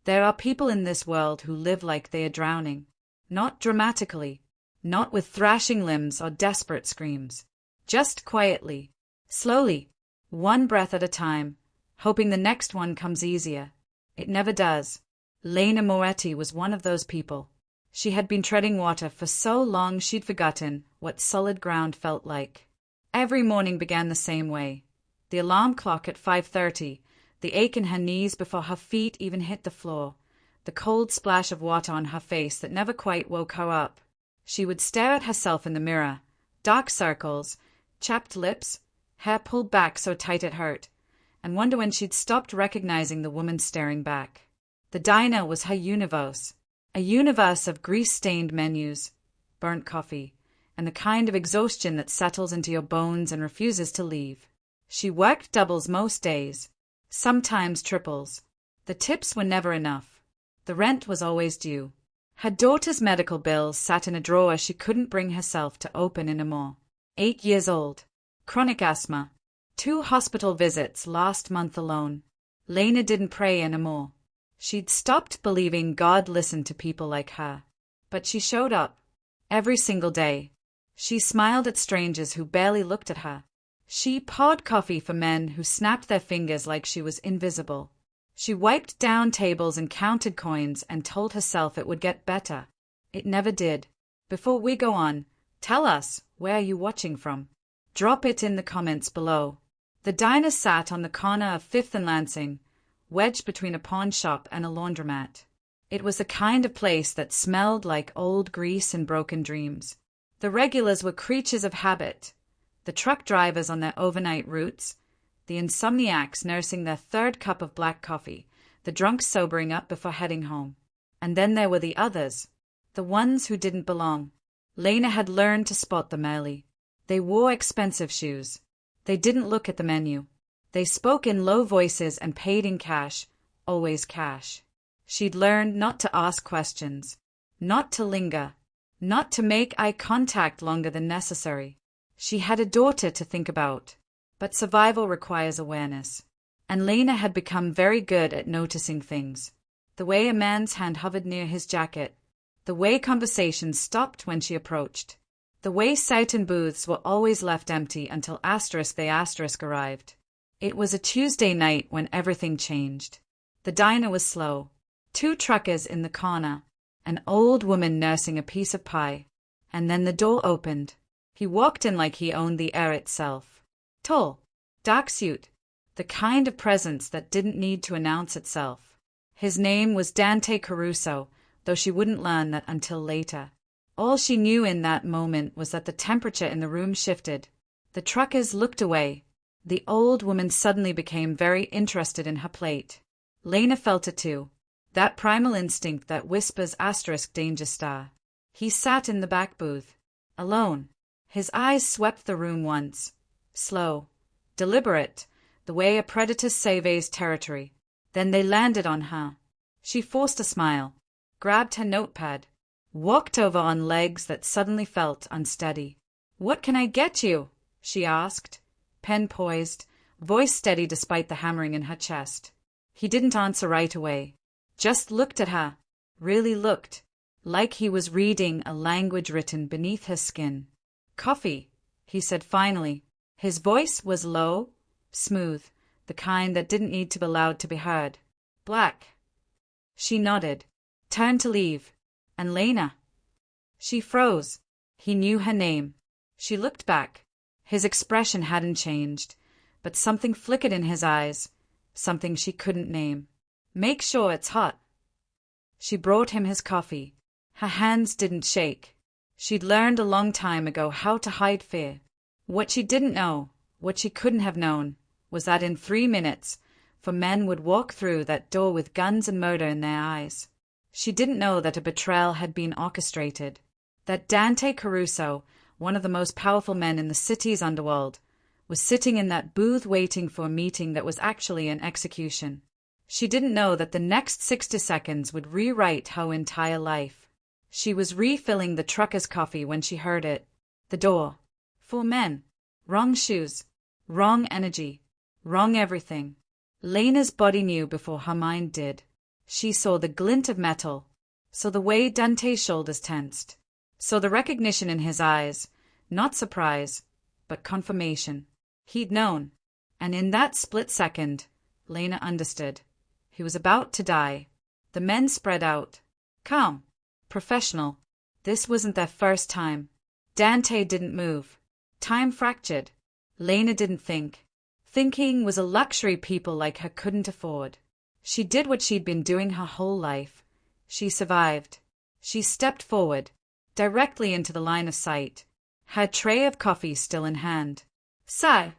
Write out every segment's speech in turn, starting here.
There are people in this world who live like they are drowning. Not dramatically, not with thrashing limbs or desperate screams. Just quietly, slowly, one breath at a time, hoping the next one comes easier. It never does. Lena Moretti was one of those people. She had been treading water for so long she'd forgotten what solid ground felt like. Every morning began the same way. The alarm clock at 5:30, the ache in her knees before her feet even hit the floor, the cold splash of water on her face that never quite woke her up. She would stare at herself in the mirror, dark circles, chapped lips, hair pulled back so tight it hurt, and wonder when she'd stopped recognizing the woman staring back. The diner was her universe, a universe of grease-stained menus, burnt coffee, and the kind of exhaustion that settles into your bones and refuses to leave. She worked doubles most days, sometimes triples. The tips were never enough. The rent was always due. Her daughter's medical bills sat in a drawer she couldn't bring herself to open anymore. 8 years old. Chronic asthma. 2 hospital visits last month alone. Lena didn't pray anymore. She'd stopped believing God listened to people like her. But she showed up. Every single day. She smiled at strangers who barely looked at her. She poured coffee for men who snapped their fingers like she was invisible. She wiped down tables and counted coins and told herself it would get better. It never did. Before we go on, tell us, where are you watching from? Drop it in the comments below. The diner sat on the corner of 5th and Lansing, wedged between a pawn shop and a laundromat. It was the kind of place that smelled like old grease and broken dreams. The regulars were creatures of habit. The truck drivers on their overnight routes, the insomniacs nursing their 3rd cup of black coffee, the drunks sobering up before heading home. And then there were the others, the ones who didn't belong. Lena had learned to spot them early. They wore expensive shoes. They didn't look at the menu. They spoke in low voices and paid in cash, always cash. She'd learned not to ask questions, not to linger, not to make eye contact longer than necessary. She had a daughter to think about. But survival requires awareness. And Lena had become very good at noticing things. The way a man's hand hovered near his jacket. The way conversations stopped when she approached. The way certain booths were always left empty until they arrived. It was a Tuesday night when everything changed. The diner was slow. 2 truckers in the corner. An old woman nursing a piece of pie. And then the door opened. He walked in like he owned the air itself. Tall, dark suit. The kind of presence that didn't need to announce itself. His name was Dante Caruso, though she wouldn't learn that until later. All she knew in that moment was that the temperature in the room shifted. The truckers looked away. The old woman suddenly became very interested in her plate. Lena felt it too. That primal instinct that whispers *danger star. He sat in the back booth. Alone. His eyes swept the room once. Slow. Deliberate. The way a predator surveys territory. Then they landed on her. She forced a smile. Grabbed her notepad. Walked over on legs that suddenly felt unsteady. "What can I get you?" she asked. Pen poised, voice steady despite the hammering in her chest. He didn't answer right away. Just looked at her. Really looked. Like he was reading a language written beneath her skin. "Coffee," he said finally. His voice was low, smooth, the kind that didn't need to be loud to be heard. "Black." She nodded. Turned to leave. "And Lena?" She froze. He knew her name. She looked back. His expression hadn't changed, but something flickered in his eyes, something she couldn't name. "Make sure it's hot." She brought him his coffee. Her hands didn't shake. She'd learned a long time ago how to hide fear. What she didn't know, what she couldn't have known, was that in 3 minutes, 4 men would walk through that door with guns and murder in their eyes. She didn't know that a betrayal had been orchestrated. That Dante Caruso, one of the most powerful men in the city's underworld, was sitting in that booth waiting for a meeting that was actually an execution. She didn't know that the next 60 seconds would rewrite her entire life. She was refilling the trucker's coffee when she heard it. The door. 4 men. Wrong shoes. Wrong energy. Wrong everything. Lena's body knew before her mind did. She saw the glint of metal, saw the way Dante's shoulders tensed, saw the recognition in his eyes, not surprise, but confirmation. He'd known, and in that split second, Lena understood. He was about to die. The men spread out. Calm. Professional. This wasn't their first time. Dante didn't move. Time fractured. Lena didn't think. Thinking was a luxury people like her couldn't afford. She did what she'd been doing her whole life. She survived. She stepped forward, directly into the line of sight, her tray of coffee still in hand. "Sir,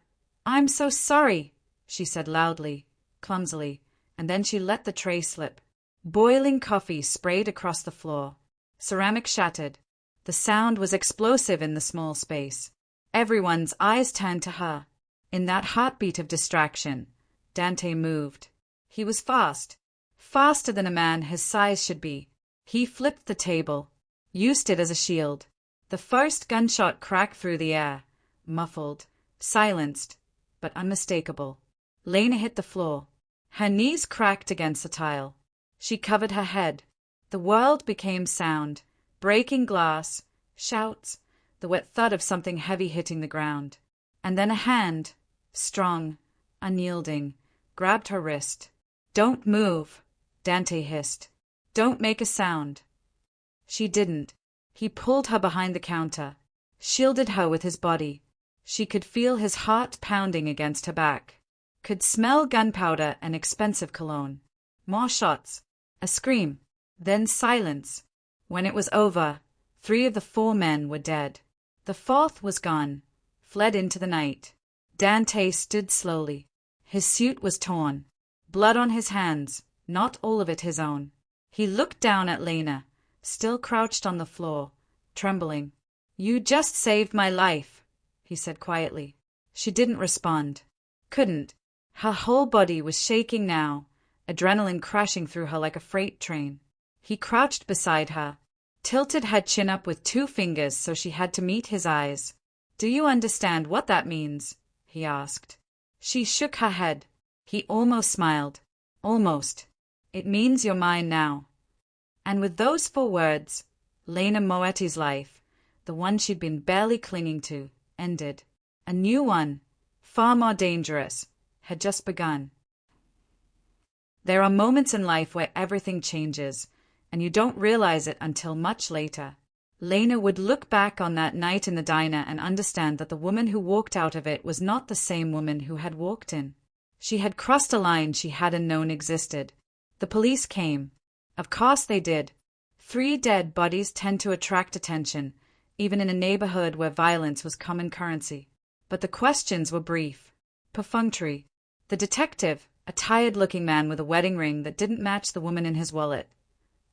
I'm so sorry," she said loudly, clumsily, and then she let the tray slip. Boiling coffee sprayed across the floor. Ceramic shattered. The sound was explosive in the small space. Everyone's eyes turned to her. In that heartbeat of distraction, Dante moved. He was fast. Faster than a man his size should be. He flipped the table, used it as a shield. The first gunshot cracked through the air, muffled, silenced, but unmistakable. Lena hit the floor. Her knees cracked against the tile. She covered her head. The world became sound, breaking glass, shouts, the wet thud of something heavy hitting the ground. And then a hand, strong, unyielding, grabbed her wrist. "Don't move," Dante hissed. "Don't make a sound." She didn't. He pulled her behind the counter, shielded her with his body. She could feel his heart pounding against her back, could smell gunpowder and expensive cologne. More shots, a scream, then silence. When it was over, 3 of the 4 men were dead. The 4th was gone, fled into the night. Dante stood slowly. His suit was torn, blood on his hands, not all of it his own. He looked down at Lena, still crouched on the floor, trembling. "You just saved my life," he said quietly. She didn't respond. Couldn't. Her whole body was shaking now, adrenaline crashing through her like a freight train. He crouched beside her, tilted her chin up with 2 fingers so she had to meet his eyes. "Do you understand what that means?" he asked. She shook her head. He almost smiled. "Almost. It means you're mine now." And with those 4 words, Lena Moetti's life, the one she'd been barely clinging to, ended. A new one, far more dangerous, had just begun. There are moments in life where everything changes, and you don't realize it until much later. Lena would look back on that night in the diner and understand that the woman who walked out of it was not the same woman who had walked in. She had crossed a line she hadn't known existed. The police came. Of course they did. 3 dead bodies tend to attract attention, even in a neighborhood where violence was common currency. But the questions were brief, perfunctory. The detective, a tired-looking man with a wedding ring that didn't match the woman in his wallet,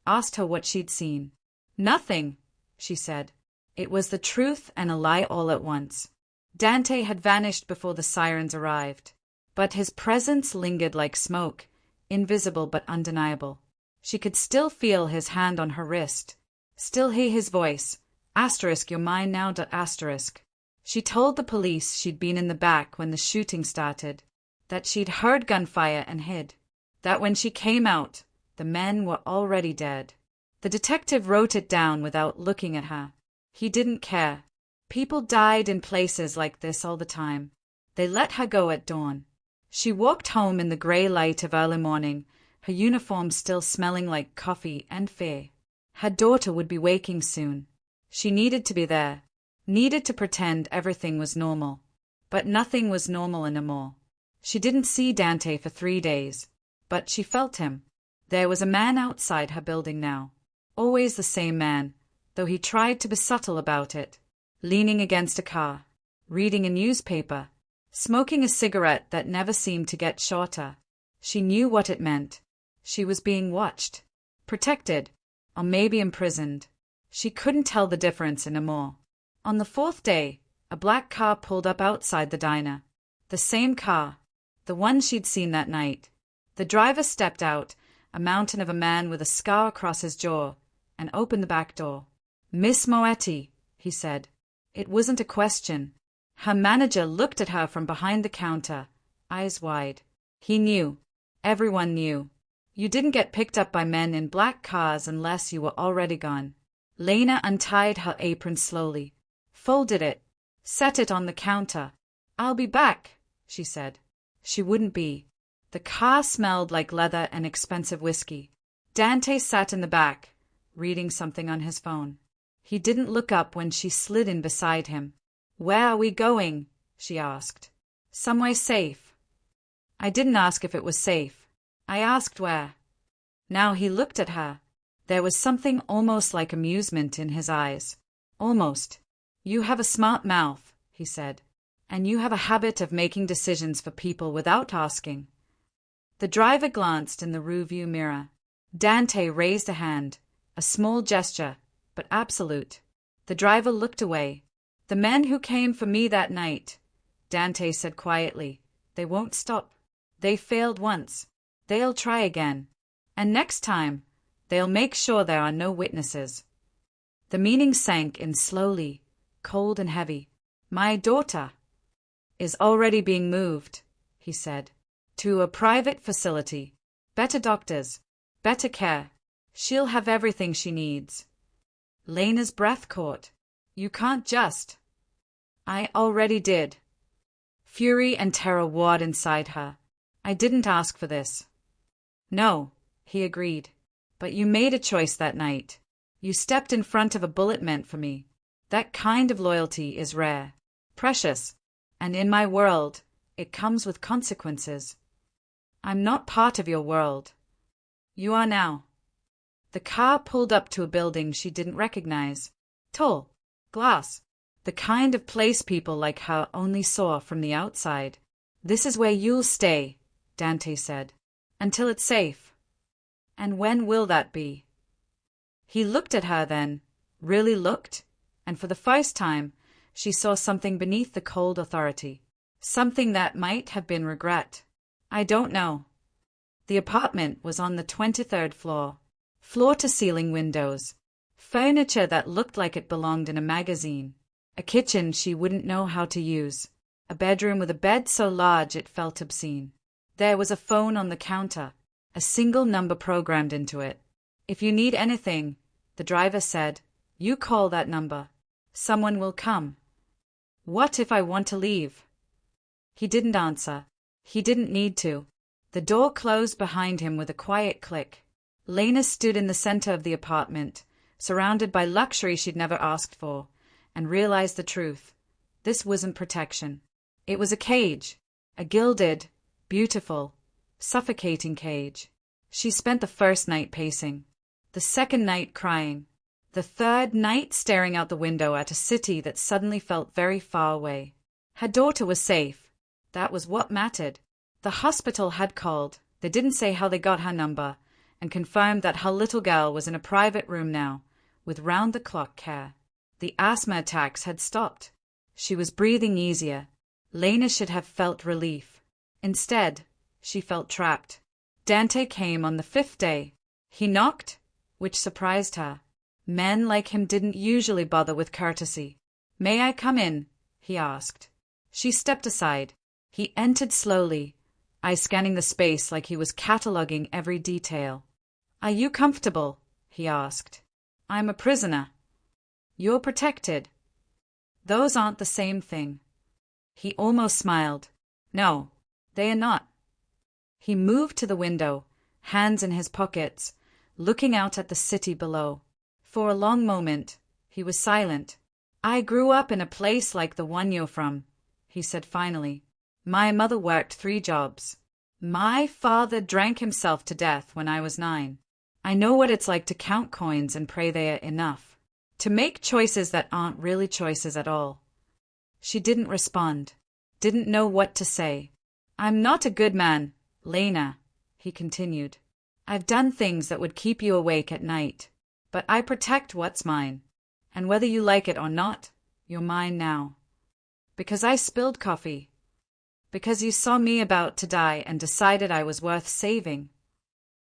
asked her what she'd seen. "Nothing," she said. It was the truth and a lie all at once. Dante had vanished before the sirens arrived, but his presence lingered like smoke, invisible but undeniable. She could still feel his hand on her wrist, still hear his voice, "You're mine now, **." She told the police she'd been in the back when the shooting started, that she'd heard gunfire and hid, that when she came out, the men were already dead. The detective wrote it down without looking at her. He didn't care. People died in places like this all the time. They let her go at dawn. She walked home in the gray light of early morning, her uniform still smelling like coffee and fear. Her daughter would be waking soon. She needed to be there, needed to pretend everything was normal. But nothing was normal anymore. She didn't see Dante for 3 days, but she felt him. There was a man outside her building now. Always the same man, though he tried to be subtle about it. Leaning against a car, reading a newspaper, smoking a cigarette that never seemed to get shorter. She knew what it meant. She was being watched, protected, or maybe imprisoned. She couldn't tell the difference anymore. On the 4th day, a black car pulled up outside the diner. The same car, the one she'd seen that night. The driver stepped out, a mountain of a man with a scar across his jaw, and opened the back door. "Miss Moetti," he said. It wasn't a question. Her manager looked at her from behind the counter, eyes wide. He knew. Everyone knew. You didn't get picked up by men in black cars unless you were already gone. Lena untied her apron slowly, folded it, set it on the counter. I'll be back, she said. She wouldn't be. The car smelled like leather and expensive whiskey. Dante sat in the back, reading something on his phone. He didn't look up when she slid in beside him. Where are we going? She asked. Somewhere safe. I didn't ask if it was safe. I asked where. Now he looked at her. There was something almost like amusement in his eyes. Almost. You have a smart mouth, he said. And you have a habit of making decisions for people without asking. The driver glanced in the rearview mirror. Dante raised a hand, a small gesture, but absolute. The driver looked away. The men who came for me that night, Dante said quietly, they won't stop. They failed once. They'll try again. And next time, they'll make sure there are no witnesses. The meaning sank in slowly, cold and heavy. My daughter is already being moved, he said, to a private facility. Better doctors, better care. She'll have everything she needs. Lena's breath caught. You can't just. I already did. Fury and terror warred inside her. I didn't ask for this. No, he agreed. But you made a choice that night. You stepped in front of a bullet meant for me. That kind of loyalty is rare, precious, and in my world, it comes with consequences. I'm not part of your world. You are now. The car pulled up to a building she didn't recognize. Tall, glass, the kind of place people like her only saw from the outside. This is where you'll stay, Dante said, until it's safe. And when will that be? He looked at her then, really looked, and for the first time, she saw something beneath the cold authority. Something that might have been regret. I don't know. The apartment was on the 23rd floor. Floor-to-ceiling windows. Furniture that looked like it belonged in a magazine. A kitchen she wouldn't know how to use. A bedroom with a bed so large it felt obscene. There was a phone on the counter, a single number programmed into it. If you need anything, the driver said, you call that number. Someone will come. What if I want to leave? He didn't answer. He didn't need to. The door closed behind him with a quiet click. Lena stood in the center of the apartment, surrounded by luxury she'd never asked for, and realized the truth. This wasn't protection. It was a cage. A gilded, beautiful, suffocating cage. She spent the first night pacing. The second night crying. The third night staring out the window at a city that suddenly felt very far away. Her daughter was safe. That was what mattered. The hospital had called. They didn't say how they got her number, and confirmed that her little girl was in a private room now, with round-the-clock care. The asthma attacks had stopped. She was breathing easier. Lena should have felt relief. Instead, she felt trapped. Dante came on the 5th day. He knocked, which surprised her. Men like him didn't usually bother with courtesy. May I come in? He asked. She stepped aside. He entered slowly, eyes scanning the space like he was cataloging every detail. Are you comfortable? He asked. I'm a prisoner. You're protected. Those aren't the same thing. He almost smiled. No, they are not. He moved to the window, hands in his pockets, looking out at the city below. For a long moment, he was silent. I grew up in a place like the one you're from, he said finally. My mother worked 3 jobs. My father drank himself to death when I was 9. I know what it's like to count coins and pray they are enough. To make choices that aren't really choices at all. She didn't respond. Didn't know what to say. I'm not a good man, Lena, he continued. I've done things that would keep you awake at night. But I protect what's mine. And whether you like it or not, you're mine now. Because I spilled coffee. Because you saw me about to die and decided I was worth saving.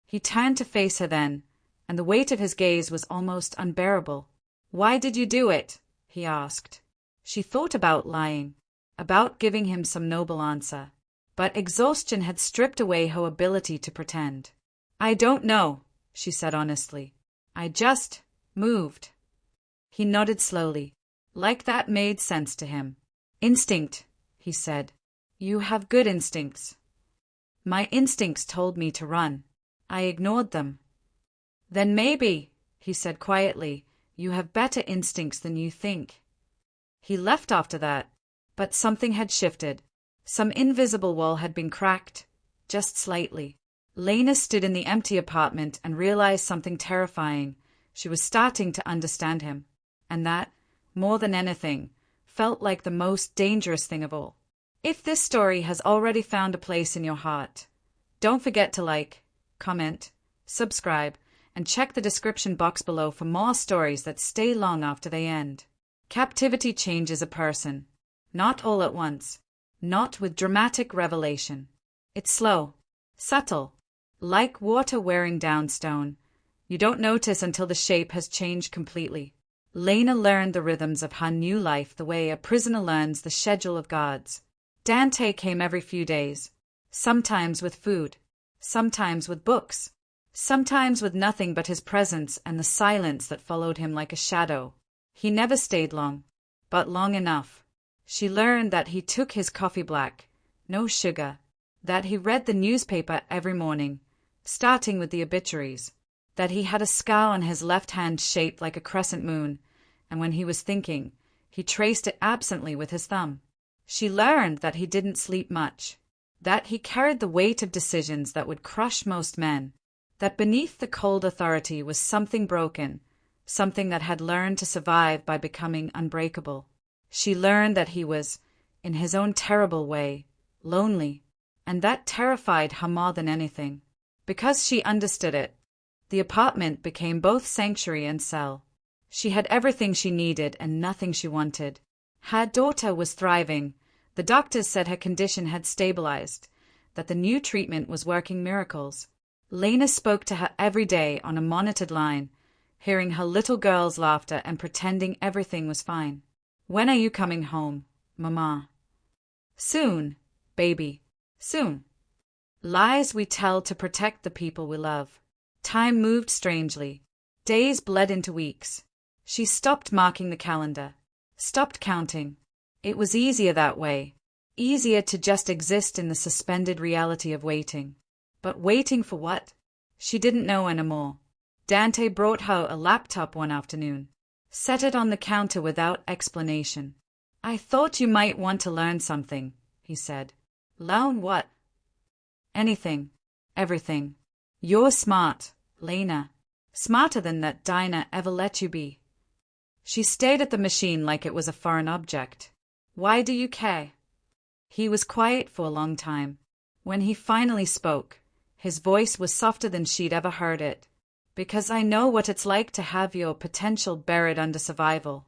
He turned to face her then, and the weight of his gaze was almost unbearable. Why did you do it? He asked. She thought about lying, about giving him some noble answer. But exhaustion had stripped away her ability to pretend. I don't know, she said honestly. I just moved. He nodded slowly, like that made sense to him. Instinct, he said. You have good instincts. My instincts told me to run. I ignored them. Then maybe, he said quietly, you have better instincts than you think. He left after that, but something had shifted. Some invisible wall had been cracked, just slightly. Lena stood in the empty apartment and realized something terrifying. She was starting to understand him. And that, more than anything, felt like the most dangerous thing of all. If this story has already found a place in your heart, don't forget to like, comment, subscribe, and check the description box below for more stories that stay long after they end. Captivity changes a person. Not all at once. Not with dramatic revelation. It's slow, subtle, like water wearing down stone. You don't notice until the shape has changed completely. Lena learned the rhythms of her new life the way a prisoner learns the schedule of guards. Dante came every few days, sometimes with food, sometimes with books, sometimes with nothing but his presence and the silence that followed him like a shadow. He never stayed long, but long enough. She learned that he took his coffee black, no sugar, that he read the newspaper every morning, starting with the obituaries, that he had a scar on his left hand shaped like a crescent moon, and when he was thinking, he traced it absently with his thumb. She learned that he didn't sleep much, that he carried the weight of decisions that would crush most men, that beneath the cold authority was something broken, something that had learned to survive by becoming unbreakable. She learned that he was, in his own terrible way, lonely, and that terrified her more than anything. Because she understood it, the apartment became both sanctuary and cell. She had everything she needed and nothing she wanted. Her daughter was thriving. The doctors said her condition had stabilized, that the new treatment was working miracles. Lena spoke to her every day on a monitored line, hearing her little girl's laughter and pretending everything was fine. When are you coming home, Mama? Soon, baby, soon. Lies we tell to protect the people we love. Time moved strangely. Days bled into weeks. She stopped marking the calendar, stopped counting. It was easier that way, easier to just exist in the suspended reality of waiting. But waiting for what? She didn't know anymore. Dante brought her a laptop one afternoon, set it on the counter without explanation. I thought you might want to learn something, he said. Learn what? Anything. Everything. You're smart, Lena. Smarter than that diner ever let you be. She stared at the machine like it was a foreign object. Why do you care? He was quiet for a long time. When he finally spoke, his voice was softer than she'd ever heard it. Because I know what it's like to have your potential buried under survival.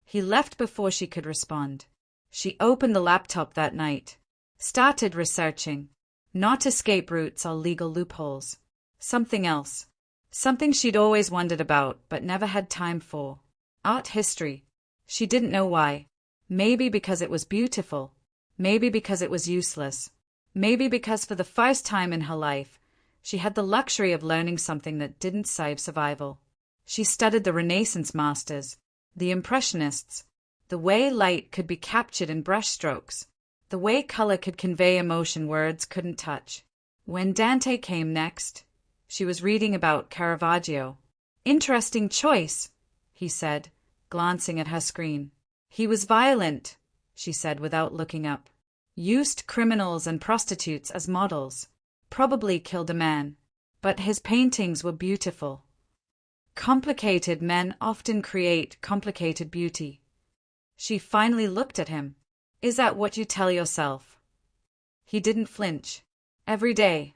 He left before she could respond. She opened the laptop that night, started researching. Not escape routes or legal loopholes. Something else. Something she'd always wondered about but never had time for. Art history. She didn't know why. Maybe because it was beautiful. Maybe because it was useless. Maybe because for the first time in her life, she had the luxury of learning something that didn't save survival. She studied the Renaissance masters, the Impressionists, the way light could be captured in brushstrokes, the way color could convey emotion words couldn't touch. When Dante came next, she was reading about Caravaggio. Interesting choice, he said, glancing at her screen. He was violent, she said without looking up. Used criminals and prostitutes as models. Probably killed a man. But his paintings were beautiful. Complicated men often create complicated beauty. She finally looked at him. Is that what you tell yourself? He didn't flinch. Every day.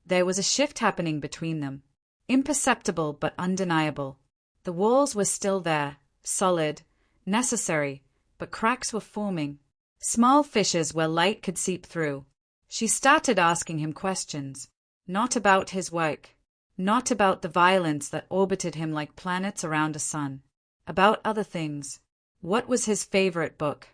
There was a shift happening between them. Imperceptible but undeniable. The walls were still there, solid, necessary, but cracks were forming. Small fissures where light could seep through. She started asking him questions. Not about his work. Not about the violence that orbited him like planets around a sun. About other things. What was his favorite book?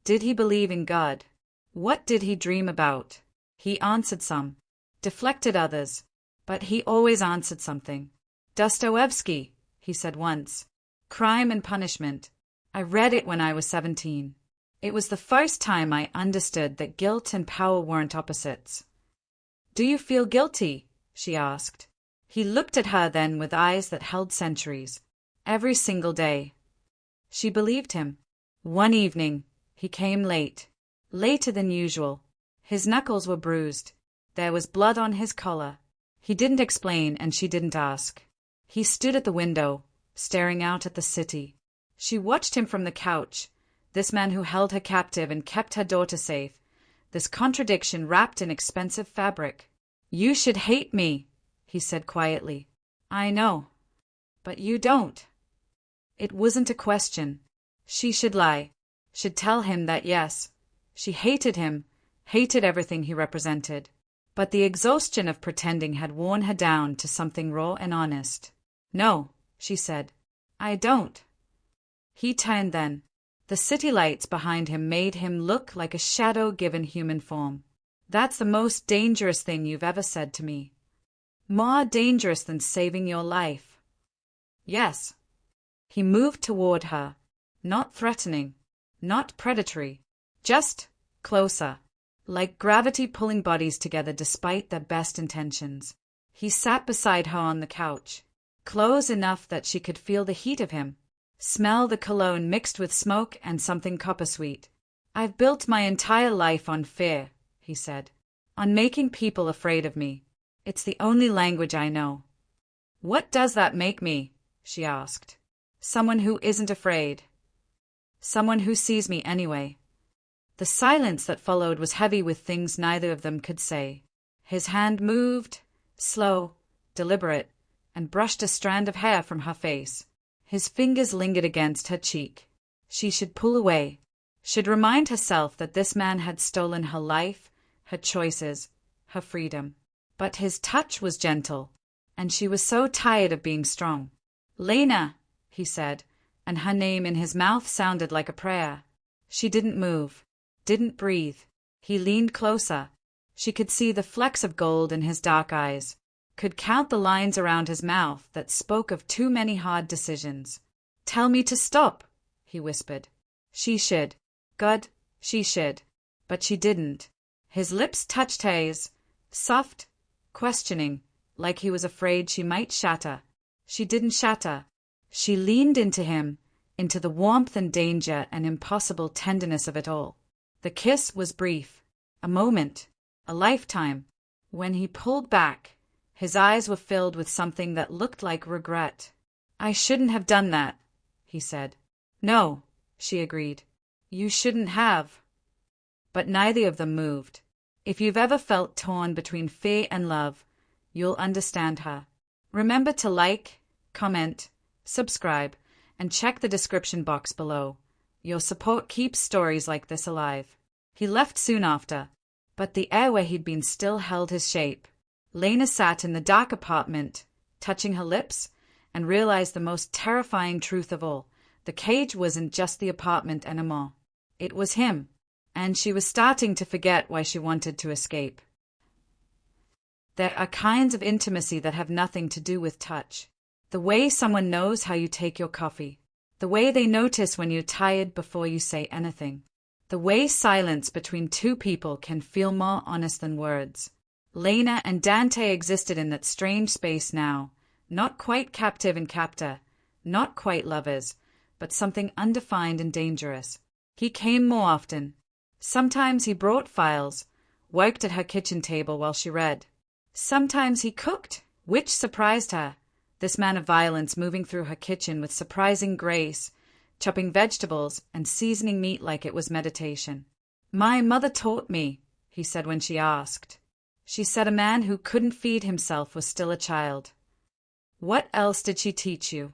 Did he believe in God? What did he dream about? He answered some, deflected others, But he always answered something. Dostoevsky, he said once. Crime and Punishment. I read it when I was 17. It was the first time I understood that guilt and power weren't opposites. Do you feel guilty? She asked. He looked at her then with eyes that held centuries. Every single day. She believed him. One evening, he came late. Later than usual. His knuckles were bruised. There was blood on his collar. He didn't explain and she didn't ask. He stood at the window, staring out at the city. She watched him from the couch, this man who held her captive and kept her daughter safe, this contradiction wrapped in expensive fabric. You should hate me, he said quietly. I know. But you don't. It wasn't a question. She should lie, should tell him that yes, she hated him, hated everything he represented. But the exhaustion of pretending had worn her down to something raw and honest. No, she said. I don't. He turned then. The city lights behind him made him look like a shadow given human form. That's the most dangerous thing you've ever said to me. More dangerous than saving your life. Yes. He moved toward her, not threatening, not predatory, just closer, like gravity pulling bodies together despite their best intentions. He sat beside her on the couch, close enough that she could feel the heat of him, smell the cologne mixed with smoke and something copper-sweet. I've built my entire life on fear, he said, on making people afraid of me. It's the only language I know. What does that make me? She asked. Someone who isn't afraid. Someone who sees me anyway. The silence that followed was heavy with things neither of them could say. His hand moved, slow, deliberate, and brushed a strand of hair from her face. His fingers lingered against her cheek. She should pull away, should remind herself that this man had stolen her life, her choices, her freedom. But his touch was gentle, and she was so tired of being strong. Lena, he said, and her name in his mouth sounded like a prayer. She didn't move, didn't breathe. He leaned closer. She could see the flecks of gold in his dark eyes, could count the lines around his mouth that spoke of too many hard decisions. Tell me to stop, he whispered. She should. God, she should. But she didn't. His lips touched hers, soft, questioning, like he was afraid she might shatter. She didn't shatter. She leaned into him, into the warmth and danger and impossible tenderness of it all. The kiss was brief, a moment, a lifetime. When he pulled back, his eyes were filled with something that looked like regret. I shouldn't have done that, he said. No, she agreed. You shouldn't have. But neither of them moved. If you've ever felt torn between fear and love, you'll understand her. Remember to like, comment, subscribe, and check the description box below. Your support keeps stories like this alive. He left soon after, but the air where he'd been still held his shape. Lena sat in the dark apartment, touching her lips, and realized the most terrifying truth of all. The cage wasn't just the apartment anymore. It was him, and she was starting to forget why she wanted to escape. There are kinds of intimacy that have nothing to do with touch. The way someone knows how you take your coffee. The way they notice when you're tired before you say anything. The way silence between two people can feel more honest than words. Lena and Dante existed in that strange space now, not quite captive and captor, not quite lovers, but something undefined and dangerous. He came more often. Sometimes he brought files, worked at her kitchen table while she read. Sometimes he cooked, which surprised her. This man of violence moving through her kitchen with surprising grace, chopping vegetables and seasoning meat like it was meditation. My mother taught me, he said when she asked. She said a man who couldn't feed himself was still a child. What else did she teach you?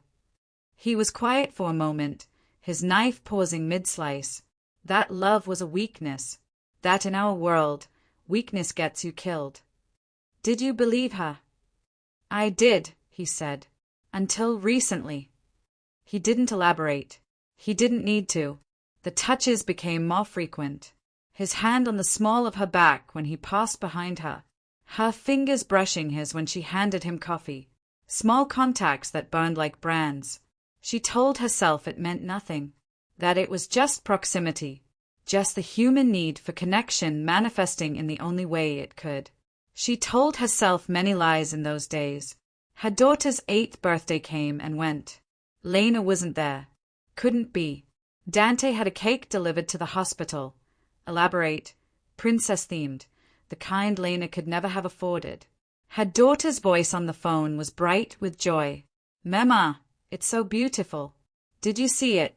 He was quiet for a moment, his knife pausing mid-slice. That love was a weakness. That in our world, weakness gets you killed. Did you believe her? I did, he said. Until recently. He didn't elaborate. He didn't need to. The touches became more frequent. His hand on the small of her back when he passed behind her. her fingers brushing his when she handed him coffee, small contacts that burned like brands. She told herself it meant nothing, that it was just proximity, just the human need for connection manifesting in the only way it could. She told herself many lies in those days. Her daughter's 8th birthday came and went. Lena wasn't there. Couldn't be. Dante had a cake delivered to the hospital. Elaborate, princess-themed, the kind Lena could never have afforded. Her daughter's voice on the phone was bright with joy. "Mama, it's so beautiful. Did you see it?"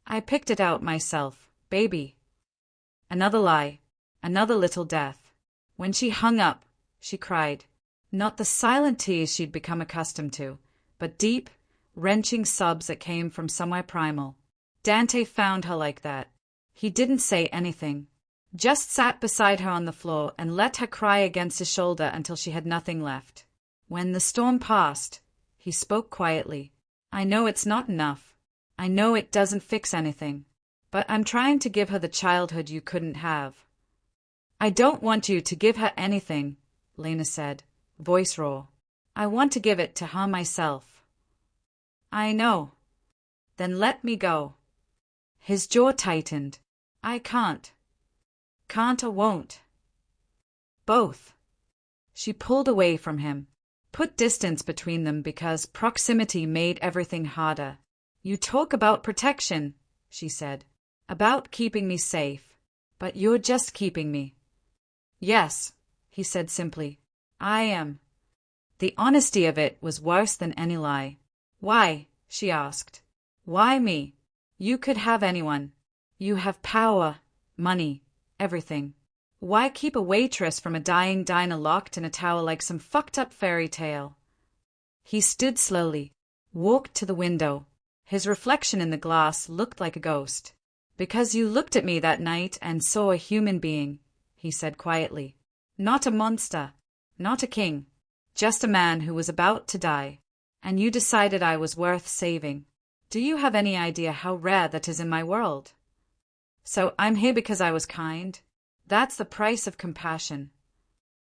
"I picked it out myself, baby." Another lie. Another little death. When she hung up, she cried. Not the silent tears she'd become accustomed to, but deep, wrenching sobs that came from somewhere primal. Dante found her like that. He didn't say anything. Just sat beside her on the floor and let her cry against his shoulder until she had nothing left. When the storm passed, he spoke quietly. "I know it's not enough. I know it doesn't fix anything. But I'm trying to give her the childhood you couldn't have." "I don't want you to give her anything," Lena said, voice raw. "I want to give it to her myself." "I know." "Then let me go." His jaw tightened. "I can't." "Can't or won't?" "Both." She pulled away from him, put distance between them because proximity made everything harder. "You talk about protection," she said, "about keeping me safe, but you're just keeping me." "Yes," he said simply, "I am." The honesty of it was worse than any lie. "Why?" she asked. "Why me? You could have anyone. You have power, money, everything. Why keep a waitress from a dying diner locked in a tower like some fucked-up fairy tale?" He stood slowly, walked to the window. His reflection in the glass looked like a ghost. "Because you looked at me that night and saw a human being," he said quietly. "Not a monster, not a king, just a man who was about to die. And you decided I was worth saving. Do you have any idea how rare that is in my world? So I'm here because I was kind. That's the price of compassion."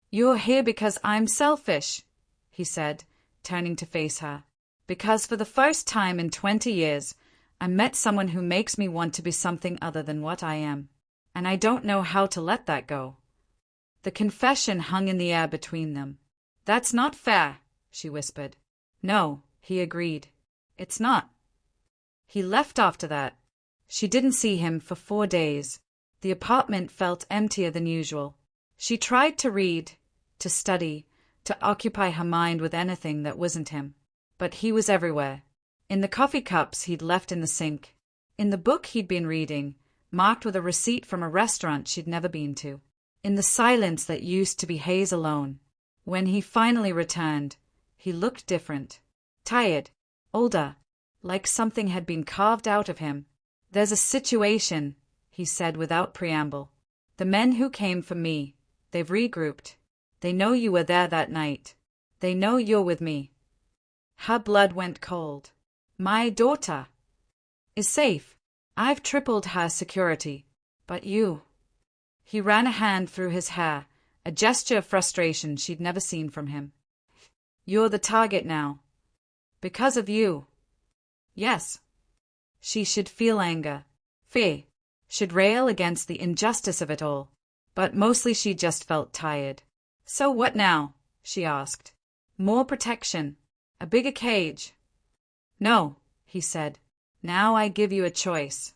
"You're here because I'm selfish," he said, turning to face her. "Because for the first time in 20 years, I met someone who makes me want to be something other than what I am. And I don't know how to let that go." The confession hung in the air between them. "That's not fair," she whispered. "No," he agreed. "It's not." He left after that. She didn't see him for 4 days. The apartment felt emptier than usual. She tried to read, to study, to occupy her mind with anything that wasn't him. But he was everywhere. In the coffee cups he'd left in the sink. In the book he'd been reading, marked with a receipt from a restaurant she'd never been to. In the silence that used to be his alone. When he finally returned, he looked different. Tired. Older. Like something had been carved out of him. "There's a situation," he said without preamble. "The men who came for me, they've regrouped. They know you were there that night. They know you're with me." Her blood went cold. "My daughter is safe. I've tripled her security. But you." He ran a hand through his hair, a gesture of frustration she'd never seen from him. "You're the target now. Because of you." "Yes." She should feel anger, fear, should rail against the injustice of it all. But mostly she just felt tired. "So what now?" she asked. "More protection? A bigger cage?" "No," he said. "Now I give you a choice."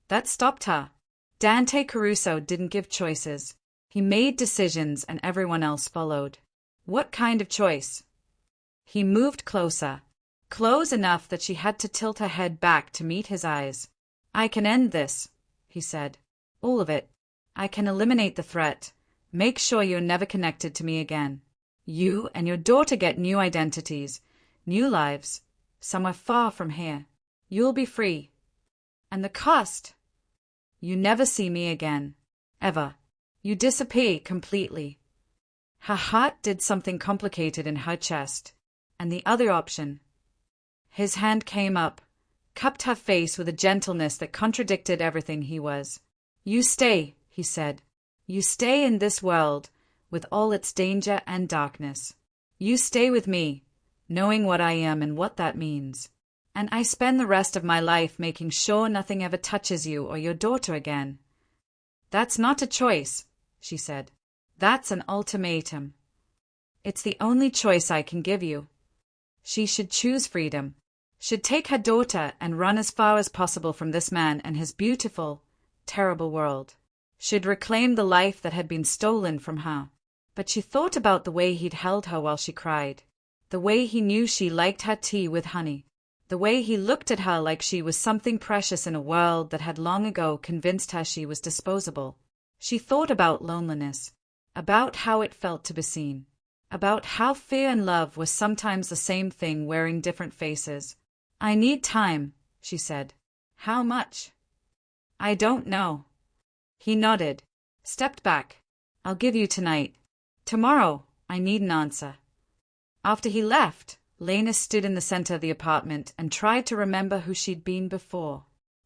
That stopped her. Dante Caruso didn't give choices. He made decisions and everyone else followed. "What kind of choice?" He moved closer. Close enough that she had to tilt her head back to meet his eyes. "I can end this," he said. "All of it. I can eliminate the threat. Make sure you're never connected to me again. You and your daughter get new identities, new lives, somewhere far from here. You'll be free. And the cost? You never see me again. Ever. You disappear completely." Her heart did something complicated in her chest. And the other option. His hand came up, cupped her face with a gentleness that contradicted everything he was. "You stay," he said. "You stay in this world, with all its danger and darkness. You stay with me, knowing what I am and what that means. And I spend the rest of my life making sure nothing ever touches you or your daughter again. That's not a choice, she said. That's an ultimatum. It's the only choice I can give you. She should choose freedom, should take her daughter and run as far as possible from this man and his beautiful, terrible world. Should reclaim the life that had been stolen from her. But she thought about the way he'd held her while she cried, the way he knew she liked her tea with honey, the way he looked at her like she was something precious in a world that had long ago convinced her she was disposable. She thought about loneliness, about how it felt to be seen, about how fear and love were sometimes the same thing wearing different faces. I need time, she said. How much? I don't know. He nodded, stepped back. I'll give you tonight. Tomorrow, I need an answer. After he left, Lena stood in the center of the apartment and tried to remember who she'd been before.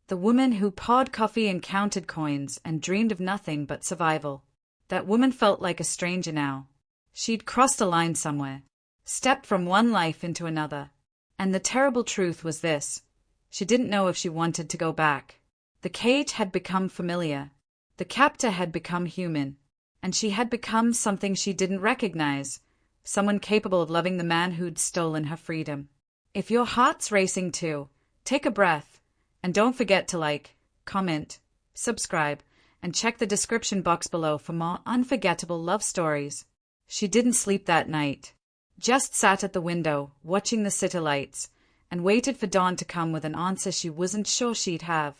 The woman who poured coffee and counted coins and dreamed of nothing but survival. That woman felt like a stranger now. She'd crossed a line somewhere, stepped from one life into another. And the terrible truth was this: she didn't know if she wanted to go back. The cage had become familiar. The captor had become human. And she had become something she didn't recognize, someone capable of loving the man who'd stolen her freedom. If your heart's racing too, take a breath, and don't forget to like, comment, subscribe, and check the description box below for more unforgettable love stories. She didn't sleep that night, just sat at the window, watching the city lights, and waited for dawn to come with an answer she wasn't sure she'd have.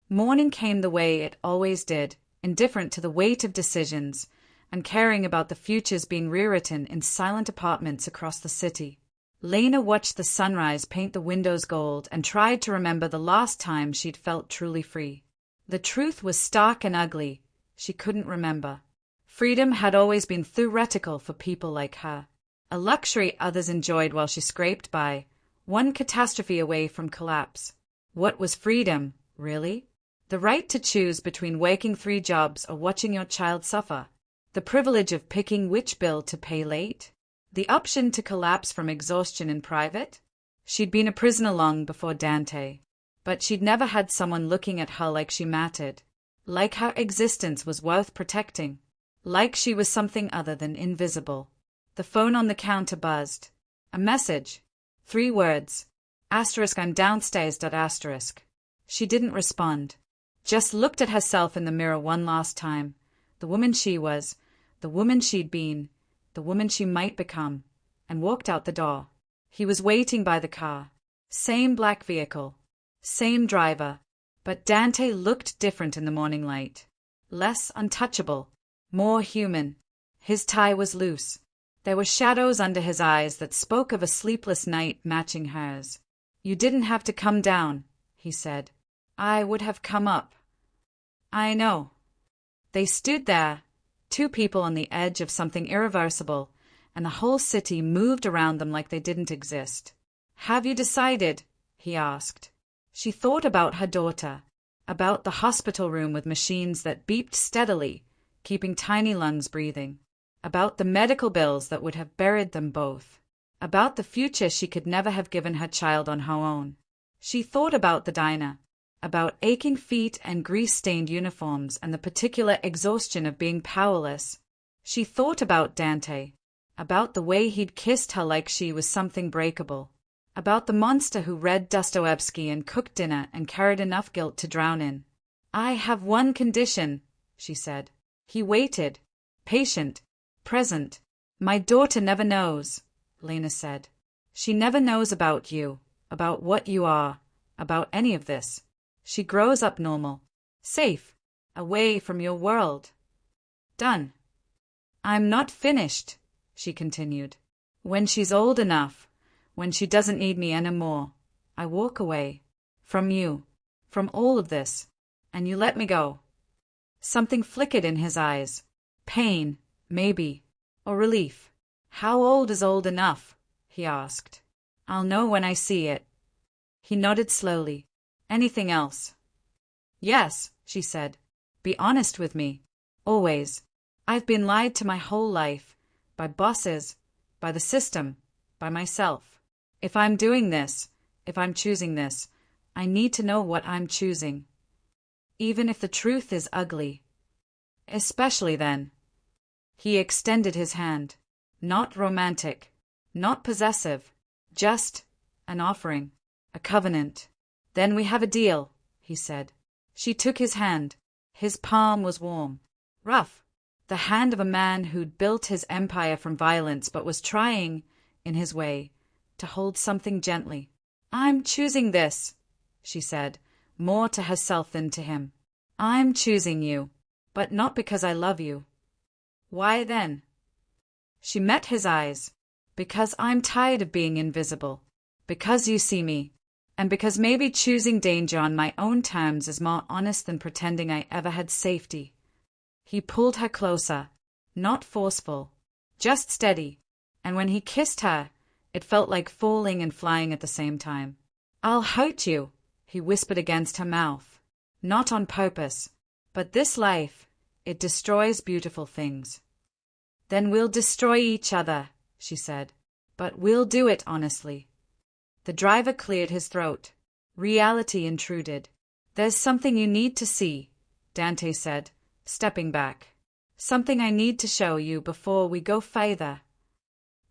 Morning came the way it always did, indifferent to the weight of decisions, and caring about the futures being rewritten in silent apartments across the city. Lena watched the sunrise paint the windows gold and tried to remember the last time she'd felt truly free. The truth was stark and ugly. She couldn't remember. Freedom had always been theoretical for people like her, a luxury others enjoyed while she scraped by, one catastrophe away from collapse. What was freedom, really? The right to choose between working 3 jobs or watching your child suffer. The privilege of picking which bill to pay late. The option to collapse from exhaustion in private. She'd been a prisoner long before Dante. But she'd never had someone looking at her like she mattered. Like her existence was worth protecting. Like she was something other than invisible. The phone on the counter buzzed. A message. 3 words. Asterisk, I'm downstairs. Asterisk. She didn't respond. Just looked at herself in the mirror one last time. The woman she was, the woman she'd been, the woman she might become, and walked out the door. He was waiting by the car. Same black vehicle. Same driver. But Dante looked different in the morning light. Less untouchable. More human. His tie was loose. There were shadows under his eyes that spoke of a sleepless night matching hers. You didn't have to come down, he said. I would have come up. I know. They stood there, 2 people on the edge of something irreversible, and the whole city moved around them like they didn't exist. Have you decided? He asked. She thought about her daughter, about the hospital room with machines that beeped steadily, keeping tiny lungs breathing, about the medical bills that would have buried them both, about the future she could never have given her child on her own. She thought about the diner, about aching feet and grease-stained uniforms and the particular exhaustion of being powerless. She thought about Dante, about the way he'd kissed her like she was something breakable, about the monster who read Dostoevsky and cooked dinner and carried enough guilt to drown in. I have one condition, she said. He waited, patient, present. My daughter never knows, Lena said. She never knows about you, about what you are, about any of this. She grows up normal, safe, away from your world. Done. I'm not finished, she continued. When she's old enough, when she doesn't need me anymore, I walk away. From you, from all of this, and you let me go. Something flickered in his eyes. Pain, maybe, or relief. How old is old enough? He asked. I'll know when I see it. He nodded slowly. Anything else? Yes, she said. Be honest with me. Always. I've been lied to my whole life, by bosses, by the system, by myself. If I'm doing this, if I'm choosing this, I need to know what I'm choosing. Even if the truth is ugly. Especially then. He extended his hand. Not romantic, not possessive, just an offering, a covenant. Then we have a deal, he said. She took his hand. His palm was warm, rough, the hand of a man who'd built his empire from violence but was trying, in his way, to hold something gently. I'm choosing this, she said, more to herself than to him. I'm choosing you, but not because I love you. Why then? She met his eyes. Because I'm tired of being invisible. Because you see me. And because maybe choosing danger on my own terms is more honest than pretending I ever had safety. He pulled her closer. Not forceful. Just steady. And when he kissed her, it felt like falling and flying at the same time. I'll hurt you, he whispered against her mouth. Not on purpose. But this life, it destroys beautiful things. Then we'll destroy each other, she said. But we'll do it honestly. The driver cleared his throat. Reality intruded. There's something you need to see, Dante said, stepping back. Something I need to show you before we go further.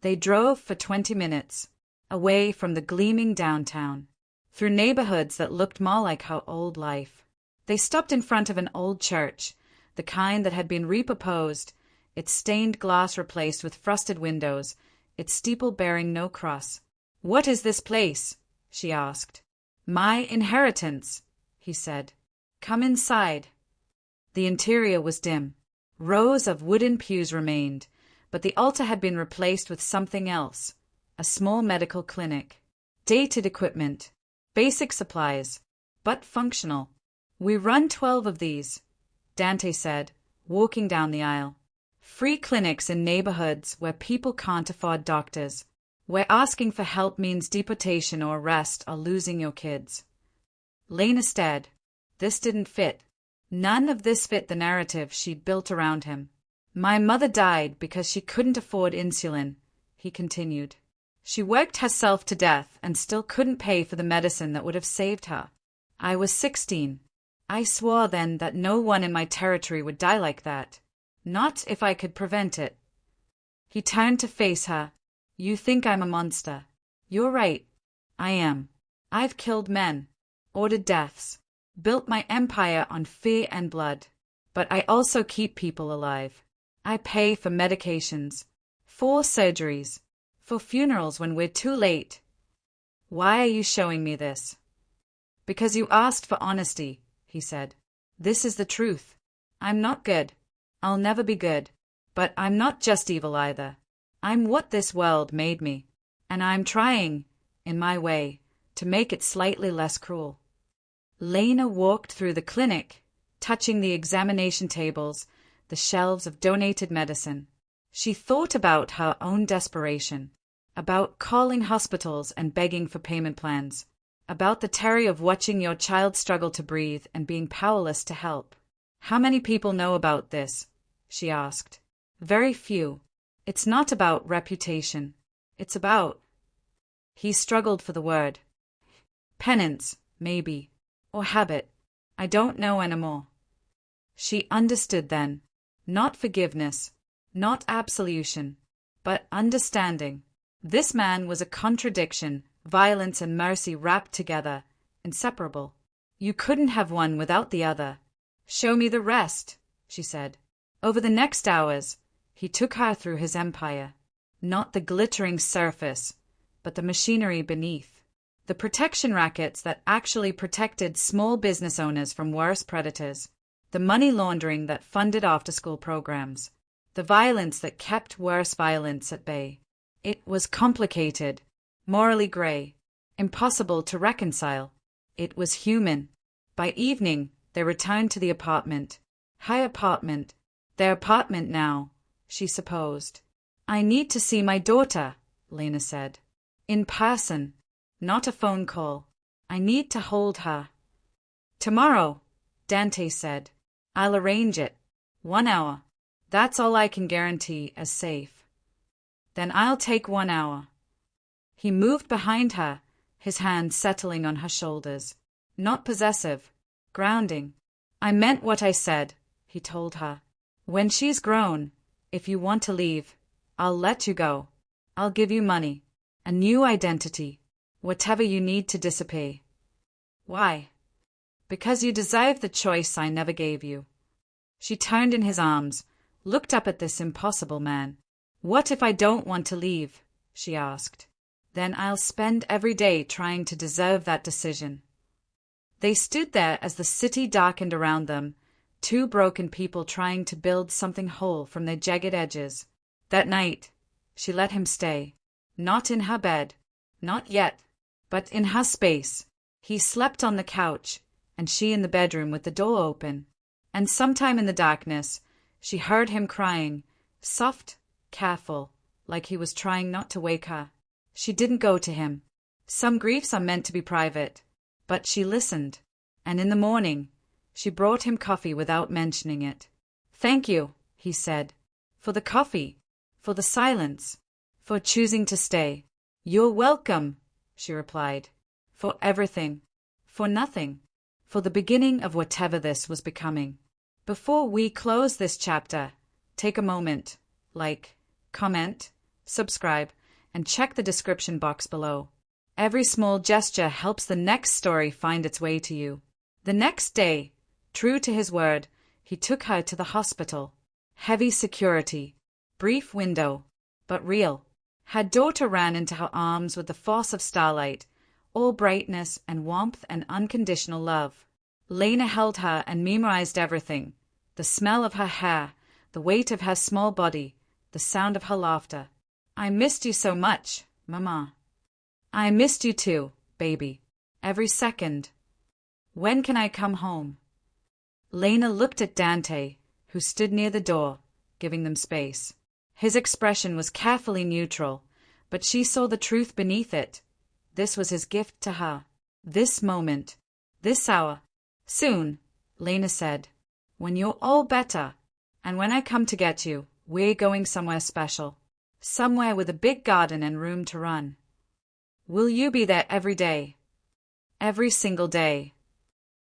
They drove for 20 minutes, away from the gleaming downtown, through neighborhoods that looked more like her old life. They stopped in front of an old church, the kind that had been reproposed, its stained glass replaced with frosted windows, its steeple bearing no cross. What is this place? She asked. My inheritance, he said. Come inside. The interior was dim. Rows of wooden pews remained, but the altar had been replaced with something else, a small medical clinic. Dated equipment, basic supplies, but functional. We run 12 of these, Dante said, walking down the aisle. Free clinics in neighborhoods where people can't afford doctors, where asking for help means deportation or arrest or losing your kids. Lena stared. This didn't fit. None of this fit the narrative she'd built around him. My mother died because she couldn't afford insulin, he continued. She worked herself to death and still couldn't pay for the medicine that would have saved her. I was 16. I swore then that no one in my territory would die like that. Not if I could prevent it. He turned to face her. You think I'm a monster. You're right. I am. I've killed men, ordered deaths, built my empire on fear and blood. But I also keep people alive. I pay for medications, for surgeries, for funerals when we're too late. Why are you showing me this? Because you asked for honesty, he said. This is the truth. I'm not good. I'll never be good. But I'm not just evil either. I'm what this world made me. And I'm trying, in my way, to make it slightly less cruel. Lena walked through the clinic, touching the examination tables, the shelves of donated medicine. She thought about her own desperation, about calling hospitals and begging for payment plans, about the terror of watching your child struggle to breathe and being powerless to help. How many people know about this? She asked. Very few. It's not about reputation. It's about... He struggled for the word. Penance, maybe. Or habit. I don't know anymore. She understood then. Not forgiveness, not absolution, but understanding. This man was a contradiction, violence and mercy wrapped together, inseparable. You couldn't have one without the other. Show me the rest, she said. Over the next hours, he took her through his empire. Not the glittering surface, but the machinery beneath. The protection rackets that actually protected small business owners from worse predators. The money laundering that funded after-school programs. The violence that kept worse violence at bay. It was complicated, morally gray, impossible to reconcile. It was human. By evening, they returned to the apartment. Her apartment. Their apartment now, she supposed. I need to see my daughter, Lena said. In person, not a phone call. I need to hold her. Tomorrow, Dante said. I'll arrange it. 1 hour. That's all I can guarantee as safe. Then I'll take 1 hour. He moved behind her, his hand settling on her shoulders. Not possessive, grounding. I meant what I said, he told her. When she's grown, if you want to leave, I'll let you go. I'll give you money, a new identity, whatever you need to disappear. Why? Because you deserve the choice I never gave you. She turned in his arms, looked up at this impossible man. What if I don't want to leave? She asked. Then I'll spend every day trying to deserve that decision. They stood there as the city darkened around them, two broken people trying to build something whole from their jagged edges. That night, she let him stay. Not in her bed, not yet, but in her space. He slept on the couch, and she in the bedroom with the door open. And sometime in the darkness, she heard him crying, soft, careful, like he was trying not to wake her. She didn't go to him. Some griefs are meant to be private. But she listened, and in the morning, she brought him coffee without mentioning it. Thank you, he said, for the coffee, for the silence, for choosing to stay. You're welcome, she replied, for everything, for nothing, for the beginning of whatever this was becoming. Before we close this chapter, take a moment, like, comment, subscribe, and check the description box below. Every small gesture helps the next story find its way to you. The next day, true to his word, he took her to the hospital. Heavy security, brief window, but real. Her daughter ran into her arms with the force of starlight, all brightness and warmth and unconditional love. Lena held her and memorized everything, the smell of her hair, the weight of her small body, the sound of her laughter. I missed you so much, Mama. I missed you too, baby. Every second. When can I come home? Lena looked at Dante, who stood near the door, giving them space. His expression was carefully neutral, but she saw the truth beneath it. This was his gift to her. This moment. This hour. Soon, Lena said. When you're all better. And when I come to get you, we're going somewhere special. Somewhere with a big garden and room to run. Will you be there every day? Every single day.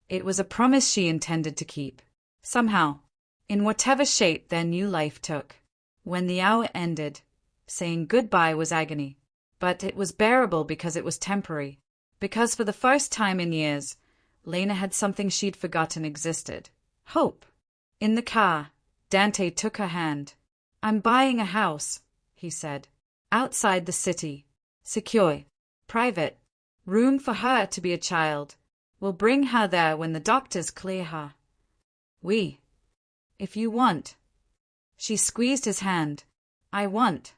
It was a promise she intended to keep. Somehow, in whatever shape their new life took. When the hour ended, saying goodbye was agony. But it was bearable because it was temporary. Because for the first time in years, Lena had something she'd forgotten existed. Hope. In the car, Dante took her hand. I'm buying a house, he said. Outside the city. Secure. Private. Room for her to be a child. We'll bring her there when the doctors clear her. If you want. She squeezed his hand. I want.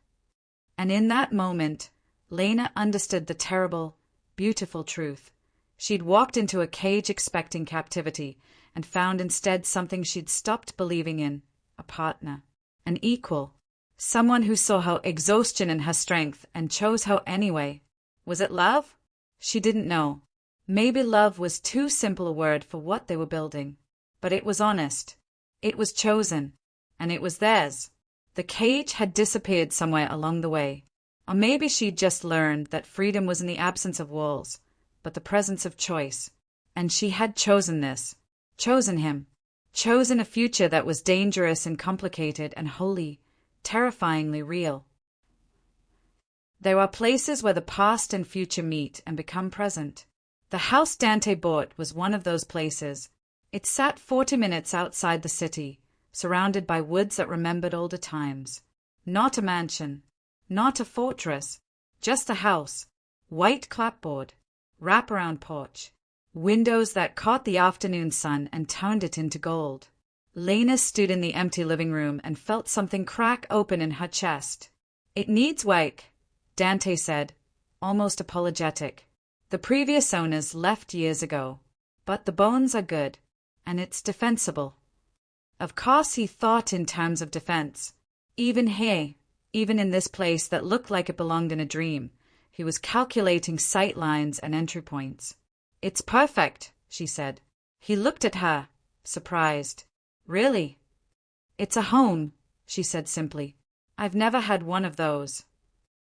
And in that moment, Lena understood the terrible, beautiful truth. She'd walked into a cage expecting captivity and found instead something she'd stopped believing in, a partner, an equal, someone who saw her exhaustion in her strength and chose her anyway. Was it love? She didn't know. Maybe love was too simple a word for what they were building. But it was honest. It was chosen. And it was theirs. The cage had disappeared somewhere along the way. Or maybe she'd just learned that freedom was in the absence of walls, but the presence of choice. And she had chosen this. Chosen him. Chosen a future that was dangerous and complicated and wholly, terrifyingly real. There are places where the past and future meet and become present. The house Dante bought was one of those places. It sat 40 minutes outside the city, surrounded by woods that remembered older times. Not a mansion, not a fortress, just a house. White clapboard, wraparound porch, windows that caught the afternoon sun and turned it into gold. Lena stood in the empty living room and felt something crack open in her chest. It needs work, Dante said, almost apologetic. The previous owners left years ago, but the bones are good, and it's defensible. Of course he thought in terms of defense. Even here, even in this place that looked like it belonged in a dream, he was calculating sight lines and entry points. It's perfect, she said. He looked at her, surprised. Really? It's a home, she said simply. I've never had one of those.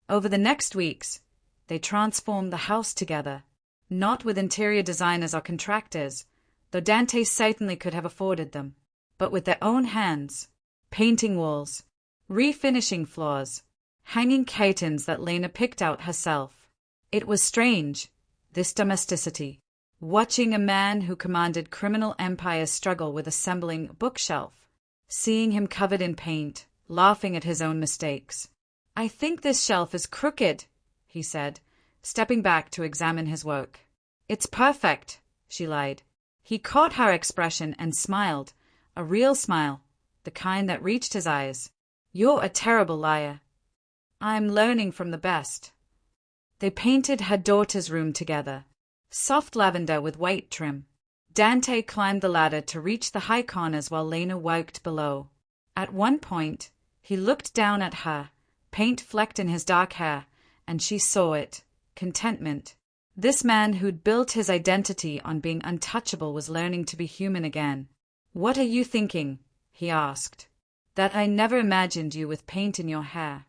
Over the next weeks, they transformed the house together, not with interior designers or contractors, though Dante certainly could have afforded them, but with their own hands, painting walls, refinishing floors, hanging curtains that Lena picked out herself. It was strange, this domesticity, watching a man who commanded criminal empires struggle with assembling a bookshelf, seeing him covered in paint, laughing at his own mistakes. I think this shelf is crooked, he said, stepping back to examine his work. It's perfect, she lied. He caught her expression and smiled, a real smile, the kind that reached his eyes. You're a terrible liar. I'm learning from the best. They painted her daughter's room together, soft lavender with white trim. Dante climbed the ladder to reach the high corners while Lena worked below. At one point, he looked down at her, paint flecked in his dark hair, and she saw it. Contentment. This man who'd built his identity on being untouchable was learning to be human again. What are you thinking? He asked. That I never imagined you with paint in your hair.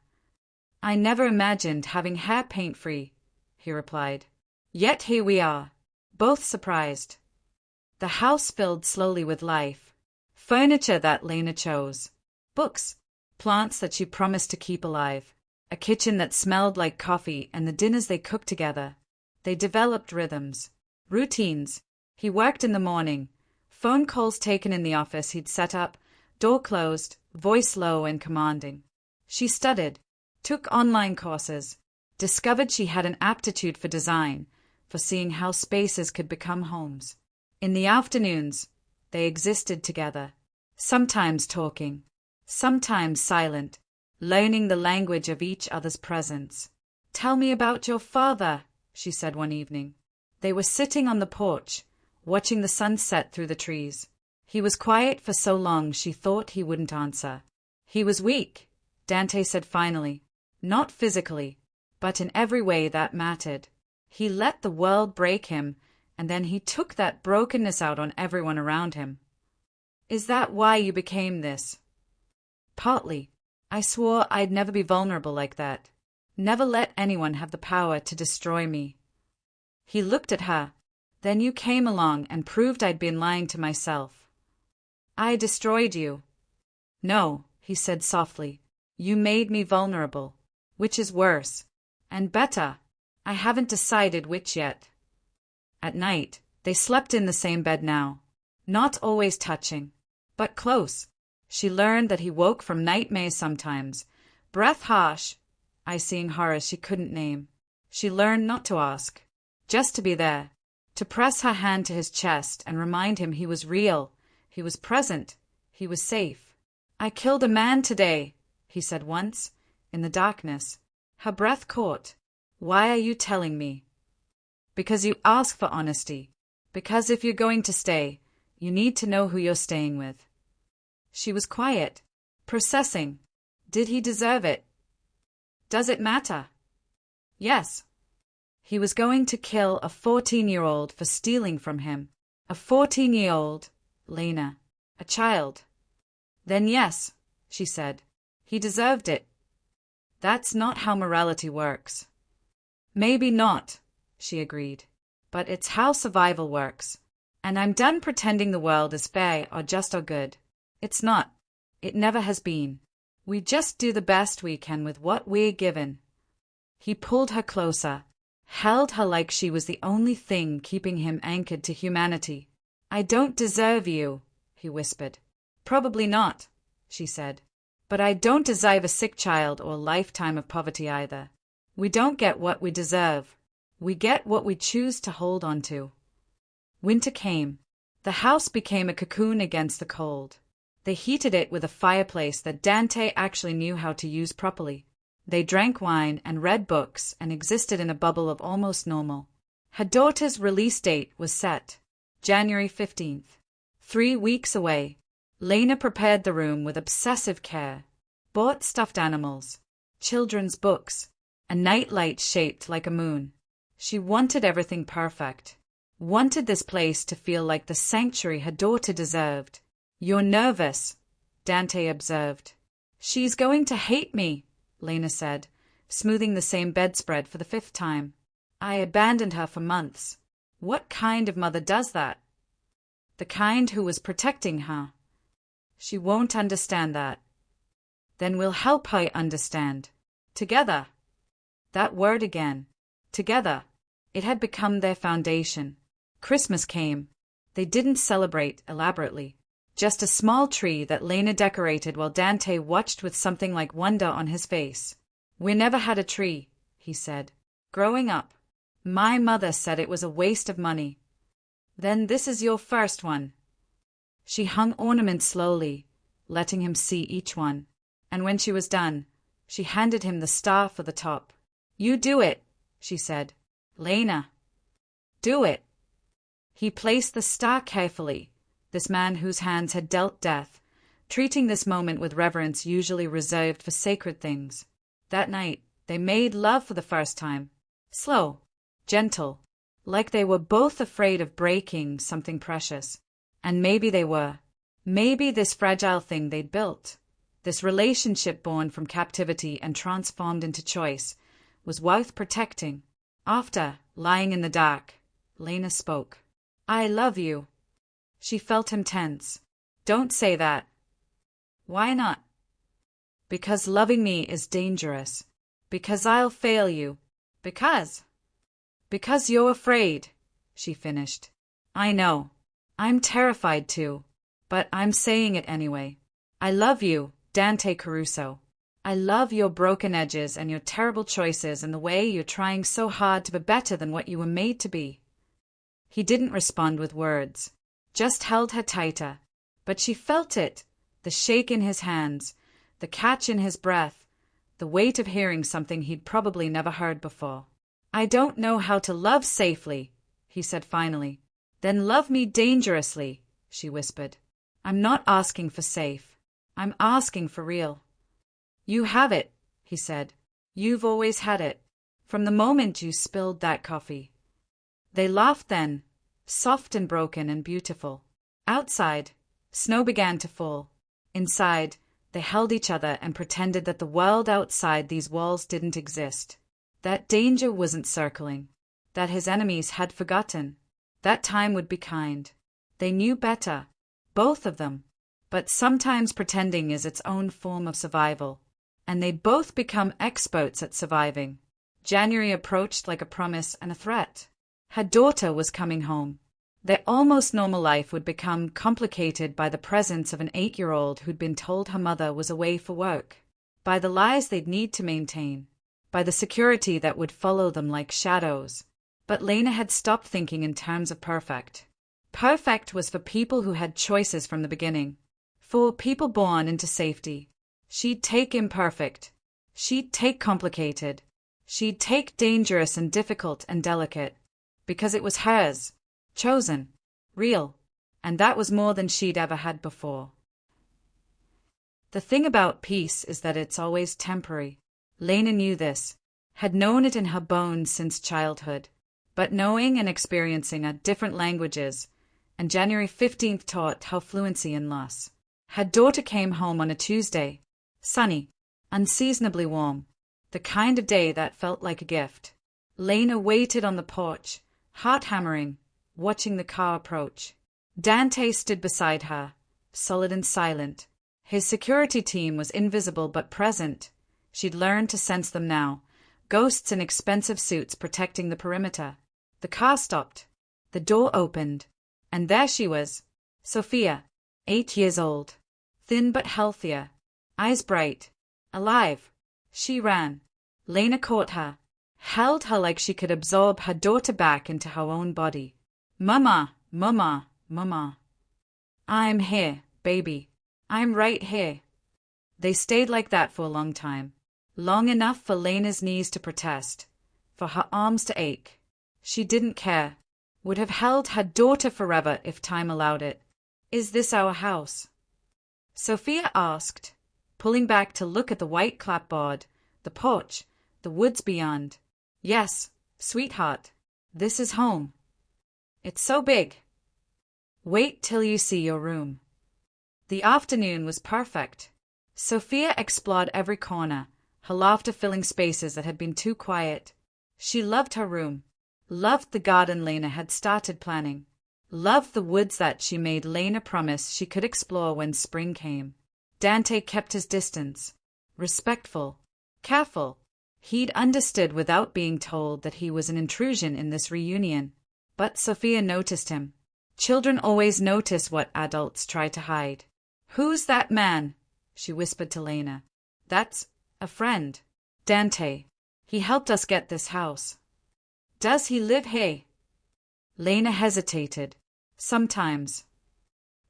I never imagined having hair paint-free, he replied. Yet here we are, both surprised. The house filled slowly with life. Furniture that Lena chose. Books. Plants that she promised to keep alive. A kitchen that smelled like coffee and the dinners they cooked together. They developed rhythms. Routines. He worked in the morning. Phone calls taken in the office he'd set up, door closed, voice low and commanding. She studied, took online courses, discovered she had an aptitude for design, for seeing how spaces could become homes. In the afternoons, they existed together, sometimes talking, sometimes silent, learning the language of each other's presence. Tell me about your father, she said one evening. They were sitting on the porch, watching the sun set through the trees. He was quiet for so long she thought he wouldn't answer. He was weak, Dante said finally. Not physically, but in every way that mattered. He let the world break him, and then he took that brokenness out on everyone around him. Is that why you became this? Partly. I swore I'd never be vulnerable like that. Never let anyone have the power to destroy me. He looked at her. Then you came along and proved I'd been lying to myself. I destroyed you. No, he said softly. You made me vulnerable. Which is worse. And better. I haven't decided which yet. At night, they slept in the same bed now. Not always touching, but close. She learned that he woke from nightmares sometimes. Breath harsh, eyes seeing horrors she couldn't name. She learned not to ask. Just to be there. To press her hand to his chest and remind him he was real. He was present. He was safe. I killed a man today, he said once, in the darkness. Her breath caught. Why are you telling me? Because you ask for honesty. Because if you're going to stay, you need to know who you're staying with. She was quiet, processing. Did he deserve it? Does it matter? Yes. He was going to kill a 14-year-old for stealing from him. A 14-year-old, Lena, a child. Then yes, she said. He deserved it. That's not how morality works. Maybe not, she agreed. But it's how survival works. And I'm done pretending the world is fair or just or good. It's not. It never has been. We just do the best we can with what we're given. He pulled her closer, held her like she was the only thing keeping him anchored to humanity. I don't deserve you, he whispered. Probably not, she said. But I don't deserve a sick child or a lifetime of poverty either. We don't get what we deserve. We get what we choose to hold on to. Winter came. The house became a cocoon against the cold. They heated it with a fireplace that Dante actually knew how to use properly. They drank wine and read books and existed in a bubble of almost normal. Her daughter's release date was set, January 15th. 3 weeks away. Lena prepared the room with obsessive care, bought stuffed animals, children's books, a nightlight shaped like a moon. She wanted everything perfect. Wanted this place to feel like the sanctuary her daughter deserved. You're nervous, Dante observed. She's going to hate me, Lena said, smoothing the same bedspread for the 5th time. I abandoned her for months. What kind of mother does that? The kind who was protecting her. She won't understand that. Then we'll help her understand. Together. That word again. Together. It had become their foundation. Christmas came. They didn't celebrate elaborately. Just a small tree that Lena decorated while Dante watched with something like wonder on his face. We never had a tree, he said. Growing up. My mother said it was a waste of money. Then this is your first one. She hung ornaments slowly, letting him see each one. And when she was done, she handed him the star for the top. You do it, she said. Lena. Do it. He placed the star carefully, this man whose hands had dealt death, treating this moment with reverence usually reserved for sacred things. That night, they made love for the first time. Slow, gentle, like they were both afraid of breaking something precious. And maybe they were. Maybe this fragile thing they'd built, this relationship born from captivity and transformed into choice, was worth protecting. After, lying in the dark, Lena spoke. I love you. She felt him tense. Don't say that. Why not? Because loving me is dangerous. Because I'll fail you. Because you're afraid, she finished. I know. I'm terrified too. But I'm saying it anyway. I love you, Dante Caruso. I love your broken edges and your terrible choices and the way you're trying so hard to be better than what you were made to be. He didn't respond with words, just held her tighter. But she felt it, the shake in his hands, the catch in his breath, the weight of hearing something he'd probably never heard before. I don't know how to love safely, he said finally. Then love me dangerously, she whispered. I'm not asking for safe. I'm asking for real. You have it, he said. You've always had it. From the moment you spilled that coffee. They laughed then, soft and broken and beautiful. Outside, snow began to fall. Inside, they held each other and pretended that the world outside these walls didn't exist. That danger wasn't circling. That his enemies had forgotten. That time would be kind. They knew better. Both of them. But sometimes pretending is its own form of survival. And they'd both become experts at surviving. January approached like a promise and a threat. Her daughter was coming home. Their almost normal life would become complicated by the presence of an 8-year-old who'd been told her mother was away for work, by the lies they'd need to maintain, by the security that would follow them like shadows. But Lena had stopped thinking in terms of perfect. Perfect was for people who had choices from the beginning, for people born into safety. She'd take imperfect. She'd take complicated. She'd take dangerous and difficult and delicate. Because it was hers, chosen, real, and that was more than she'd ever had before. The thing about peace is that it's always temporary. Lena knew this, had known it in her bones since childhood, but knowing and experiencing are different languages, and January 15th taught her fluency in loss. Her daughter came home on a Tuesday, sunny, unseasonably warm, the kind of day that felt like a gift. Lena waited on the porch, heart hammering, watching the car approach. Dante stood beside her, solid and silent. His security team was invisible but present. She'd learned to sense them now, ghosts in expensive suits protecting the perimeter. The car stopped. The door opened. And there she was, Sophia, 8 years old, thin but healthier, eyes bright, alive. She ran. Lena caught her, held her like she could absorb her daughter back into her own body. Mama, mama, mama. I'm here, baby. I'm right here. They stayed like that for a long time. Long enough for Lena's knees to protest, for her arms to ache. She didn't care. Would have held her daughter forever if time allowed it. Is this our house? Sophia asked, pulling back to look at the white clapboard, the porch, the woods beyond. Yes, sweetheart. This is home. It's so big. Wait till you see your room. The afternoon was perfect. Sophia explored every corner, her laughter filling spaces that had been too quiet. She loved her room, loved the garden Lena had started planning, loved the woods that she made Lena promise she could explore when spring came. Dante kept his distance, respectful, careful. He'd understood without being told that he was an intrusion in this reunion. But Sophia noticed him. Children always notice what adults try to hide. "Who's that man?" she whispered to Lena. "That's a friend. Dante. He helped us get this house." "Does he live here?" Lena hesitated. "Sometimes."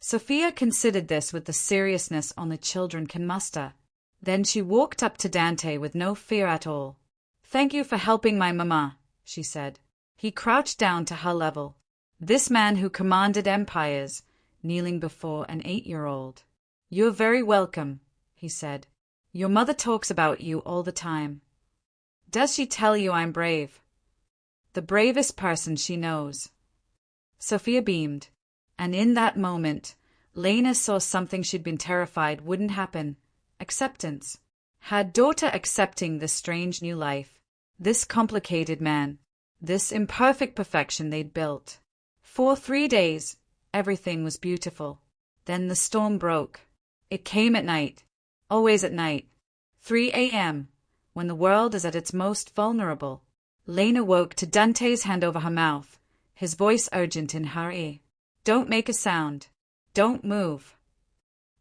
Sophia considered this with the seriousness only children can muster. Then she walked up to Dante with no fear at all. "Thank you for helping my mama," she said. He crouched down to her level. This man who commanded empires, kneeling before an 8-year-old. "You're very welcome," he said. "Your mother talks about you all the time." "Does she tell you I'm brave?" "The bravest person she knows." Sophia beamed, and in that moment, Lena saw something she'd been terrified wouldn't happen. Acceptance. Her daughter accepting this strange new life, this complicated man, this imperfect perfection they'd built. For 3 days, everything was beautiful. Then the storm broke. It came at night, always at night, 3 a.m., when the world is at its most vulnerable. Lena woke to Dante's hand over her mouth, his voice urgent in her ear. "Don't make a sound. Don't move."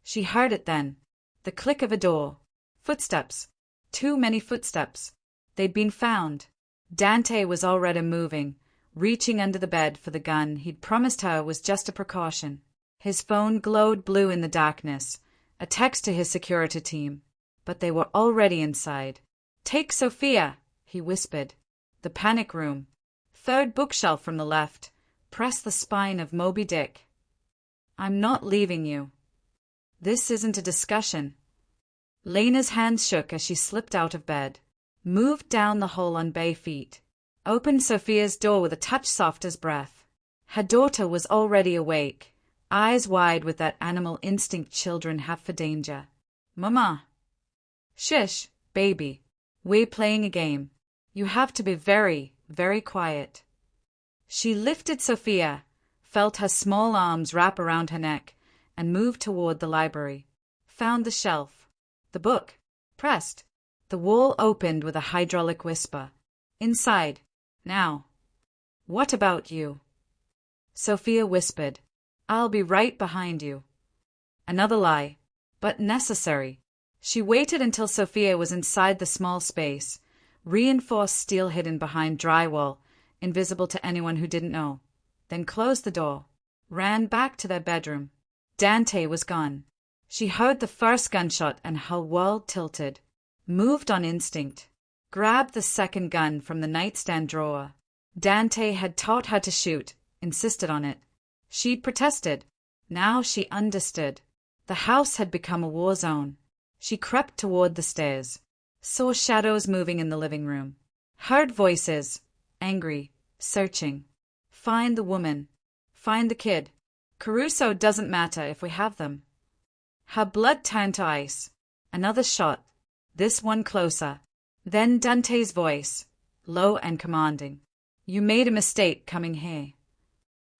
She heard it then. The click of a door. Footsteps. Too many footsteps. They'd been found. Dante was already moving, reaching under the bed for the gun he'd promised her was just a precaution. His phone glowed blue in the darkness, a text to his security team. But they were already inside. "Take Sophia," he whispered. The panic room. 3rd bookshelf from the left. Press the spine of Moby Dick. "I'm not leaving you." "This isn't a discussion." Lena's hands shook as she slipped out of bed, moved down the hall on bare feet, opened Sophia's door with a touch soft as breath. Her daughter was already awake, eyes wide with that animal instinct children have for danger. "Mama." "Shush, baby. We're playing a game. You have to be very, very quiet." She lifted Sophia, felt her small arms wrap around her neck, and moved toward the library. Found the shelf. The book. Pressed. The wall opened with a hydraulic whisper. "Inside. Now." "What about you?" Sophia whispered. "I'll be right behind you." Another lie, but necessary. She waited until Sophia was inside the small space, reinforced steel hidden behind drywall, invisible to anyone who didn't know. Then closed the door. Ran back to their bedroom. Dante was gone. She heard the first gunshot and her world tilted. Moved on instinct. Grabbed the second gun from the nightstand drawer. Dante had taught her to shoot, insisted on it. She'd protested. Now she understood. The house had become a war zone. She crept toward the stairs. Saw shadows moving in the living room. Heard voices. Angry. Searching. Find the woman. Find the kid. Caruso doesn't matter if we have them. Her blood turned to ice. Another shot. This one closer. Then Dante's voice, low and commanding. "You made a mistake coming here."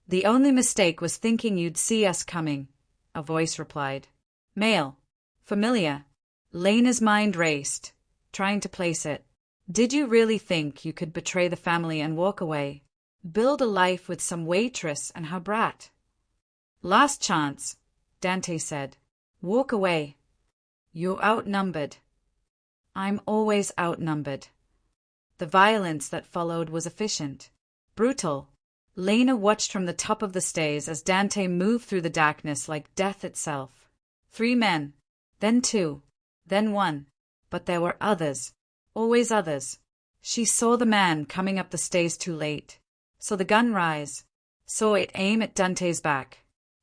"The only mistake was thinking you'd see us coming," a voice replied. Male. Familiar. Lena's mind raced, trying to place it. "Did you really think you could betray the family and walk away? Build a life with some waitress and her brat?" "Last chance," Dante said. "Walk away. You're outnumbered." "I'm always outnumbered." The violence that followed was efficient. Brutal. Lena watched from the top of the stairs as Dante moved through the darkness like death itself. 3 men. Then 2. Then 1. But there were others. Always others. She saw the man coming up the stairs too late. Saw the gun rise. Saw it aim at Dante's back.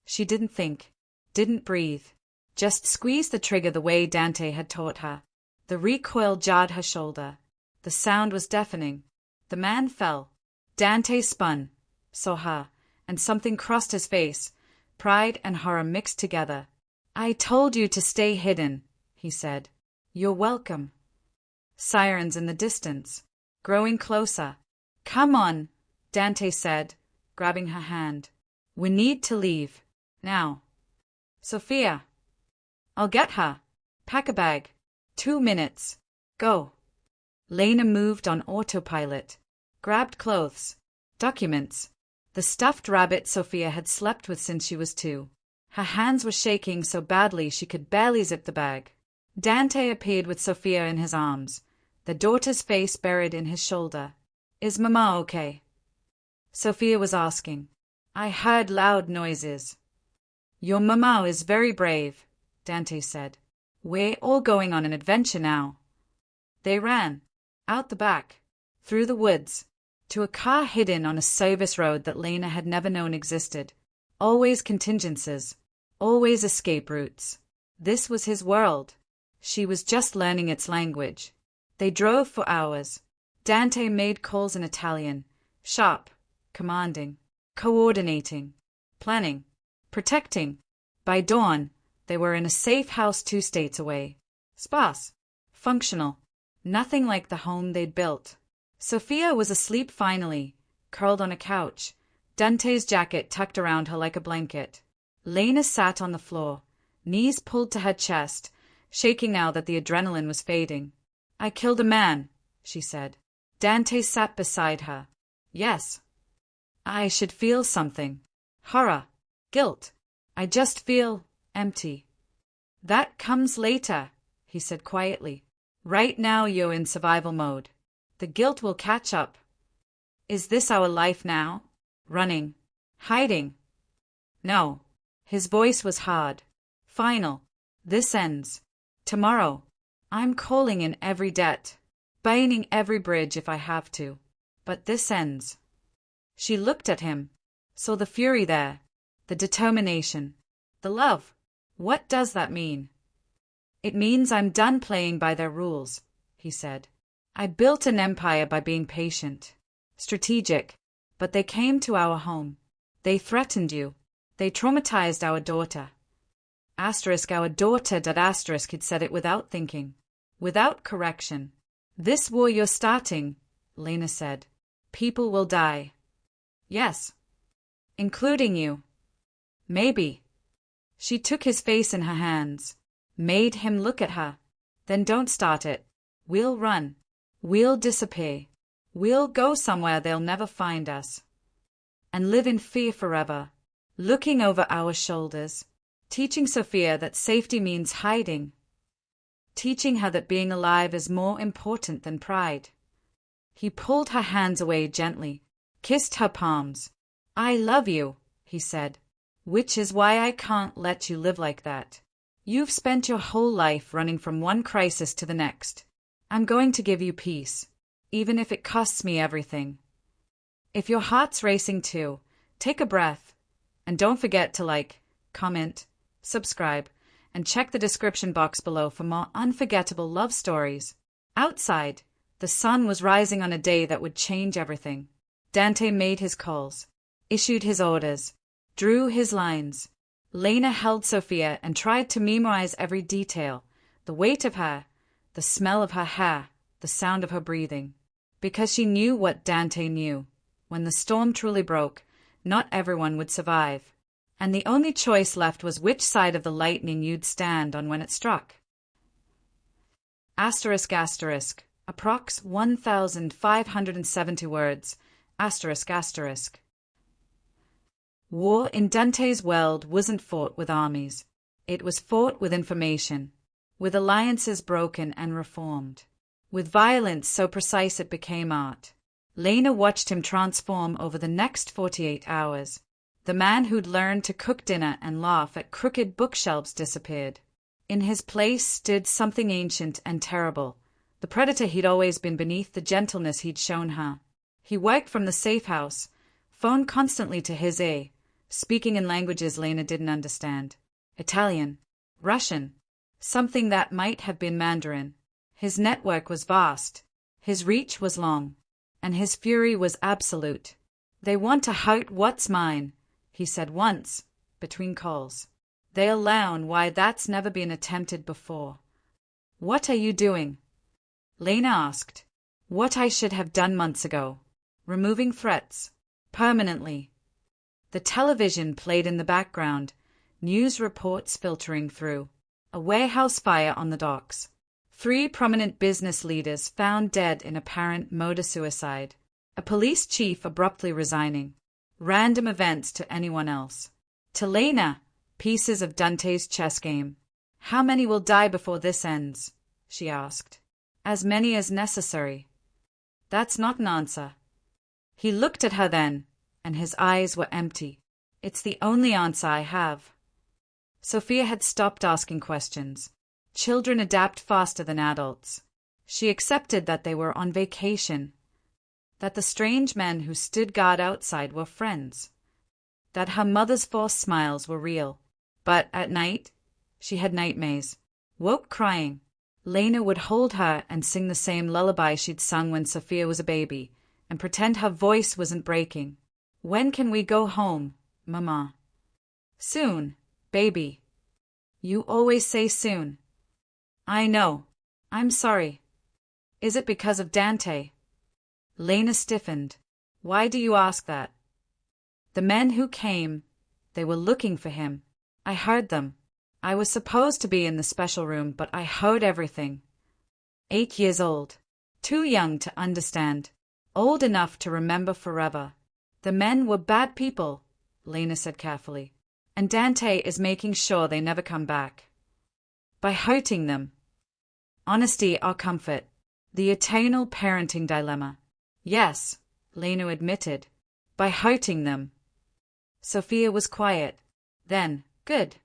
She didn't think. Didn't breathe. Just squeezed the trigger the way Dante had taught her. The recoil jarred her shoulder. The sound was deafening. The man fell. Dante spun, saw her, and something crossed his face. Pride and horror mixed together. "I told you to stay hidden," he said. You're welcome. Sirens in the distance, growing closer. Come on, Dante said, grabbing her hand. We need to leave. Now. Sophia. I'll get her. Pack a bag. 2 minutes. Go. Lena moved on autopilot. Grabbed clothes. Documents. The stuffed rabbit Sophia had slept with since she was 2. Her hands were shaking so badly she could barely zip the bag. Dante appeared with Sophia in his arms, the daughter's face buried in his shoulder. Is Mama okay? Sophia was asking. I heard loud noises. Your Mama is very brave, Dante said. We're all going on an adventure now. They ran. Out the back. Through the woods. To a car hidden on a service road that Lena had never known existed. Always contingencies. Always escape routes. This was his world. She was just learning its language. They drove for hours. Dante made calls in Italian. Sharp. Commanding. Coordinating. Planning. Protecting. By dawn, they were in a safe house 2 states away. Sparse. Functional. Nothing like the home they'd built. Sophia was asleep finally, curled on a couch, Dante's jacket tucked around her like a blanket. Lena sat on the floor, knees pulled to her chest, shaking now that the adrenaline was fading. I killed a man, she said. Dante sat beside her. Yes. I should feel something. Horror. Guilt. I just feel empty. That comes later, he said quietly. Right now you're in survival mode. The guilt will catch up. Is this our life now? Running. Hiding. No. His voice was hard. Final. This ends. Tomorrow. I'm calling in every debt. Burning every bridge if I have to. But this ends. She looked at him. Saw the fury there. The determination. The love. What does that mean? It means I'm done playing by their rules, he said. I built an empire by being patient. Strategic. But they came to our home. They threatened you. They traumatized our daughter. Asterisk our daughter. Asterisk he'd said it without thinking. Without correction. This war you're starting, Lena said. People will die. Yes. Including you. Maybe. She took his face in her hands. Made him look at her. Then don't start it. We'll run. We'll disappear. We'll go somewhere they'll never find us. And live in fear forever. Looking over our shoulders. Teaching Sophia that safety means hiding. Teaching her that being alive is more important than pride. He pulled her hands away gently. Kissed her palms. I love you, he said. Which is why I can't let you live like that. You've spent your whole life running from one crisis to the next. I'm going to give you peace, even if it costs me everything. If your heart's racing too, take a breath. And don't forget to like, comment, subscribe, and check the description box below for more unforgettable love stories. Outside, the sun was rising on a day that would change everything. Dante made his calls, issued his orders, drew his lines. Lena held Sophia and tried to memorize every detail, the weight of her, the smell of her hair, the sound of her breathing. Because she knew what Dante knew. When the storm truly broke, not everyone would survive. And the only choice left was which side of the lightning you'd stand on when it struck. Asterisk. Approx 1,570 words. Asterisk. War in Dante's world wasn't fought with armies. It was fought with information, with alliances broken and reformed, with violence so precise it became art. Lena watched him transform over the next 48 hours. The man who'd learned to cook dinner and laugh at crooked bookshelves disappeared. In his place stood something ancient and terrible, the predator he'd always been beneath the gentleness he'd shown her. He worked from the safe house, phoned constantly to his A, speaking in languages Lena didn't understand. Italian, Russian, something that might have been Mandarin. His network was vast, his reach was long, and his fury was absolute. They want to hurt what's mine, he said once, between calls. They'll learn why that's never been attempted before. What are you doing? Lena asked. What I should have done months ago. Removing threats. Permanently. The television played in the background, news reports filtering through. A warehouse fire on the docks. 3 prominent business leaders found dead in apparent motor-suicide. A police chief abruptly resigning. Random events to anyone else. To Lena, pieces of Dante's chess game. How many will die before this ends? She asked. As many as necessary. That's not an answer. He looked at her then, and his eyes were empty. It's the only answer I have. Sophia had stopped asking questions. Children adapt faster than adults. She accepted that they were on vacation, that the strange men who stood guard outside were friends, that her mother's forced smiles were real. But at night, she had nightmares. Woke crying. Lena would hold her and sing the same lullaby she'd sung when Sophia was a baby, and pretend her voice wasn't breaking. When can we go home, Mama? Soon, baby. You always say soon. I know. I'm sorry. Is it because of Dante? Lena stiffened. Why do you ask that? The men who came, they were looking for him. I heard them. I was supposed to be in the special room, but I heard everything. 8 years old. Too young to understand. Old enough to remember forever. The men were bad people, Lena said carefully. And Dante is making sure they never come back. By hurting them. Honesty or comfort. The eternal parenting dilemma. Yes, Lena admitted. By hurting them. Sophia was quiet. Then, good.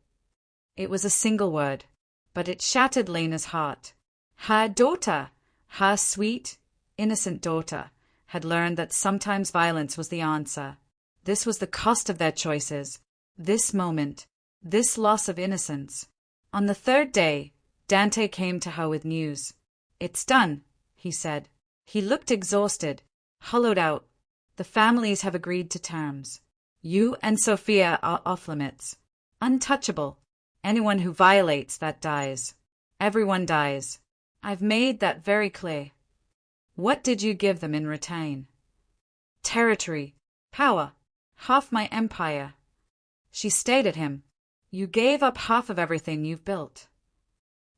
It was a single word, but it shattered Lena's heart. Her daughter, her sweet, innocent daughter, had learned that sometimes violence was the answer. This was the cost of their choices. This moment, this loss of innocence. On the 3rd day, Dante came to her with news. It's done, he said. He looked exhausted, hollowed out. The families have agreed to terms. You and Sophia are off limits. Untouchable. Anyone who violates that dies. Everyone dies. I've made that very clear. What did you give them in return? Territory. Power. Half my empire. She stared at him. You gave up half of everything you've built.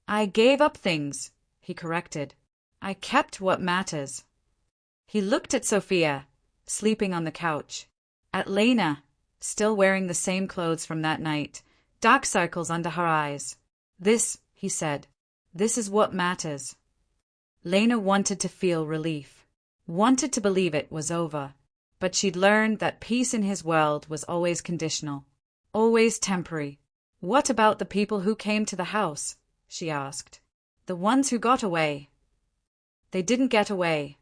I gave up things, he corrected. I kept what matters. He looked at Sophia, sleeping on the couch. At Lena, still wearing the same clothes from that night, dark circles under her eyes. This, he said, this is what matters. Lena wanted to feel relief, wanted to believe it was over, but she'd learned that peace in his world was always conditional, always temporary. What about the people who came to the house? She asked. The ones who got away. They didn't get away.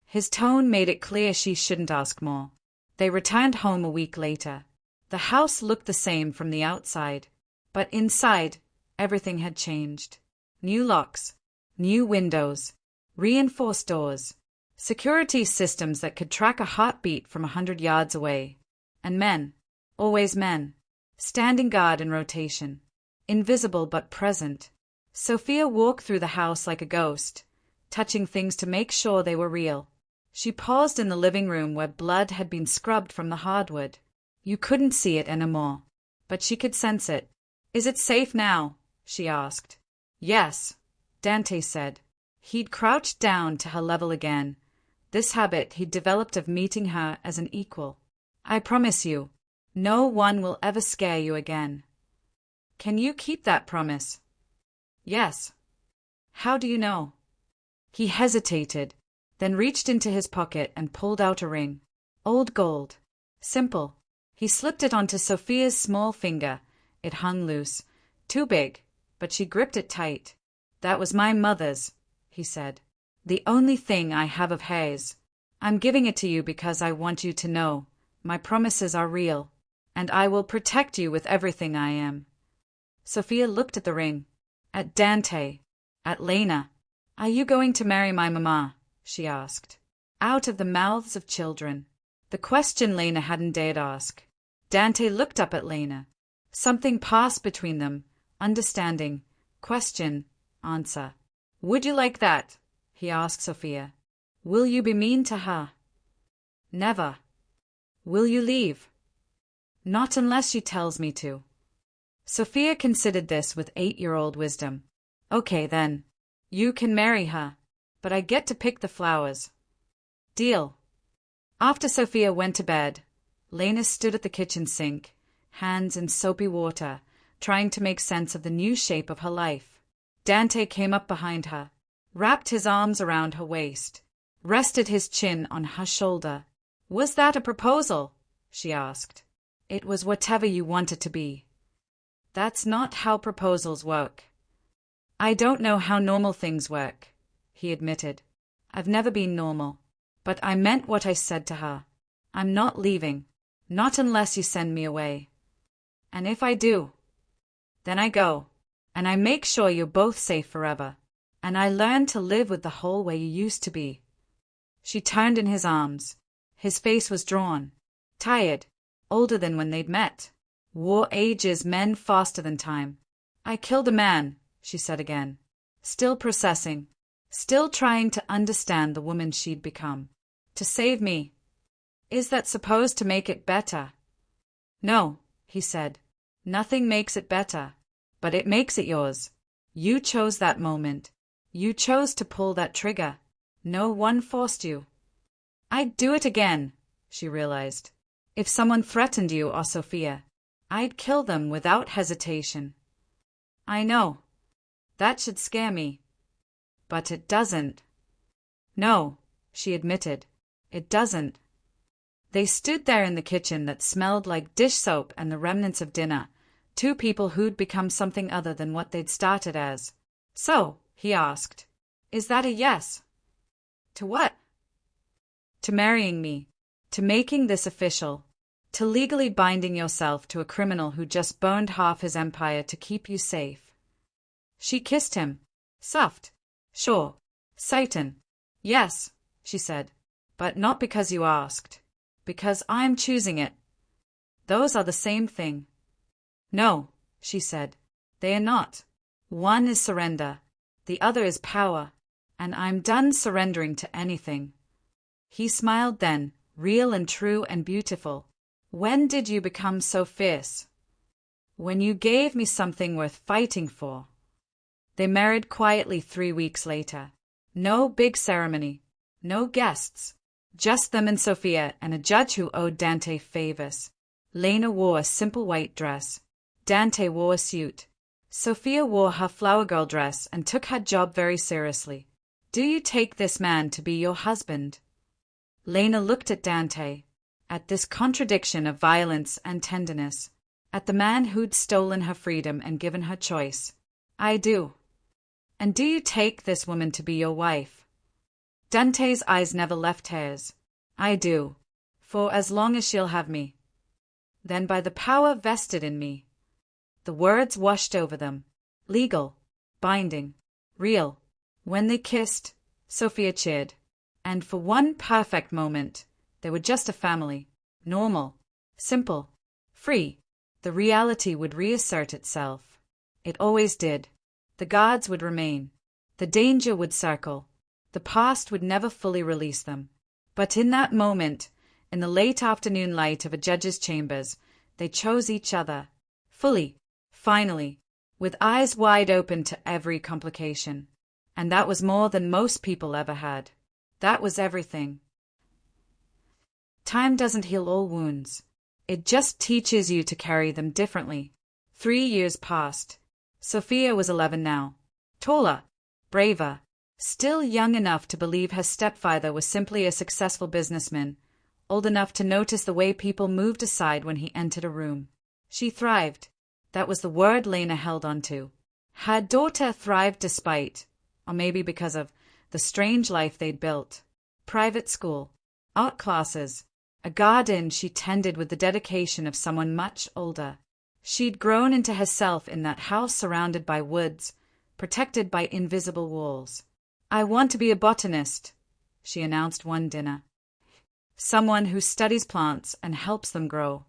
His tone made it clear she shouldn't ask more. They returned home a week later. The house looked the same from the outside, but inside, everything had changed. New locks, new windows, reinforced doors, security systems that could track a heartbeat from 100 yards away. And men, always men, standing guard in rotation, invisible but present. Sophia walked through the house like a ghost, touching things to make sure they were real. She paused in the living room where blood had been scrubbed from the hardwood. You couldn't see it anymore, but she could sense it. Is it safe now? She asked. Yes, Dante said. He'd crouched down to her level again. This habit he'd developed of meeting her as an equal. I promise you, no one will ever scare you again. Can you keep that promise? Yes. How do you know? He hesitated, then reached into his pocket and pulled out a ring. Old gold. Simple. He slipped it onto Sophia's small finger. It hung loose. Too big, but she gripped it tight. That was my mother's, he said. The only thing I have of hers. I'm giving it to you because I want you to know. My promises are real, and I will protect you with everything I am. Sophia looked at the ring. At Dante. At Lena. Are you going to marry my mama? She asked. Out of the mouths of children. The question Lena hadn't dared ask. Dante looked up at Lena. Something passed between them. Understanding. Question. Answer. Would you like that? He asked Sophia. Will you be mean to her? Never. Will you leave? Not unless she tells me to. Sophia considered this with 8-year-old wisdom. Okay then. You can marry her, but I get to pick the flowers. Deal. After Sophia went to bed, Lena stood at the kitchen sink, hands in soapy water, trying to make sense of the new shape of her life. Dante came up behind her, wrapped his arms around her waist, rested his chin on her shoulder. Was that a proposal? She asked. It was whatever you want it to be. That's not how proposals work. I don't know how normal things work, he admitted. I've never been normal. But I meant what I said to her. I'm not leaving. Not unless you send me away. And if I do, then I go. And I make sure you're both safe forever. And I learn to live with the whole way you used to be. She turned in his arms. His face was drawn, tired, older than when they'd met. War ages men faster than time. I killed a man, she said again, still processing, still trying to understand the woman she'd become. To save me. Is that supposed to make it better? No, he said. Nothing makes it better. But it makes it yours. You chose that moment. You chose to pull that trigger. No one forced you. I'd do it again, she realized. If someone threatened you or Sophia, I'd kill them without hesitation. I know. That should scare me. But it doesn't. No, she admitted. It doesn't. They stood there in the kitchen that smelled like dish soap and the remnants of dinner, two people who'd become something other than what they'd started as. So, he asked, is that a yes? To what? To marrying me, to making this official, to legally binding yourself to a criminal who just burned half his empire to keep you safe. She kissed him. Soft. Sure. Satan. Yes, she said. But not because you asked. Because I'm choosing it. Those are the same thing. No, she said. They are not. One is surrender. The other is power. And I'm done surrendering to anything. He smiled then, real and true and beautiful. When did you become so fierce? When you gave me something worth fighting for. They married quietly 3 weeks later. No big ceremony. No guests. Just them and Sophia and a judge who owed Dante favors. Lena wore a simple white dress. Dante wore a suit. Sophia wore her flower girl dress and took her job very seriously. Do you take this man to be your husband? Lena looked at Dante, at this contradiction of violence and tenderness, at the man who'd stolen her freedom and given her choice. I do. And do you take this woman to be your wife? Dante's eyes never left hers. I do. For as long as she'll have me. Then by the power vested in me. The words washed over them. Legal. Binding. Real. When they kissed, Sophia cheered. And for one perfect moment, they were just a family. Normal. Simple. Free. The reality would reassert itself. It always did. The guards would remain. The danger would circle. The past would never fully release them. But in that moment, in the late afternoon light of a judge's chambers, they chose each other. Fully. Finally. With eyes wide open to every complication. And that was more than most people ever had. That was everything. Time doesn't heal all wounds. It just teaches you to carry them differently. 3 years passed. Sophia was 11 now. Taller. Braver. Still young enough to believe her stepfather was simply a successful businessman, old enough to notice the way people moved aside when he entered a room. She thrived. That was the word Lena held onto. Her daughter thrived despite, or maybe because of, the strange life they'd built. Private school, art classes, a garden she tended with the dedication of someone much older. She'd grown into herself in that house surrounded by woods, protected by invisible walls. I want to be a botanist, she announced one dinner. Someone who studies plants and helps them grow.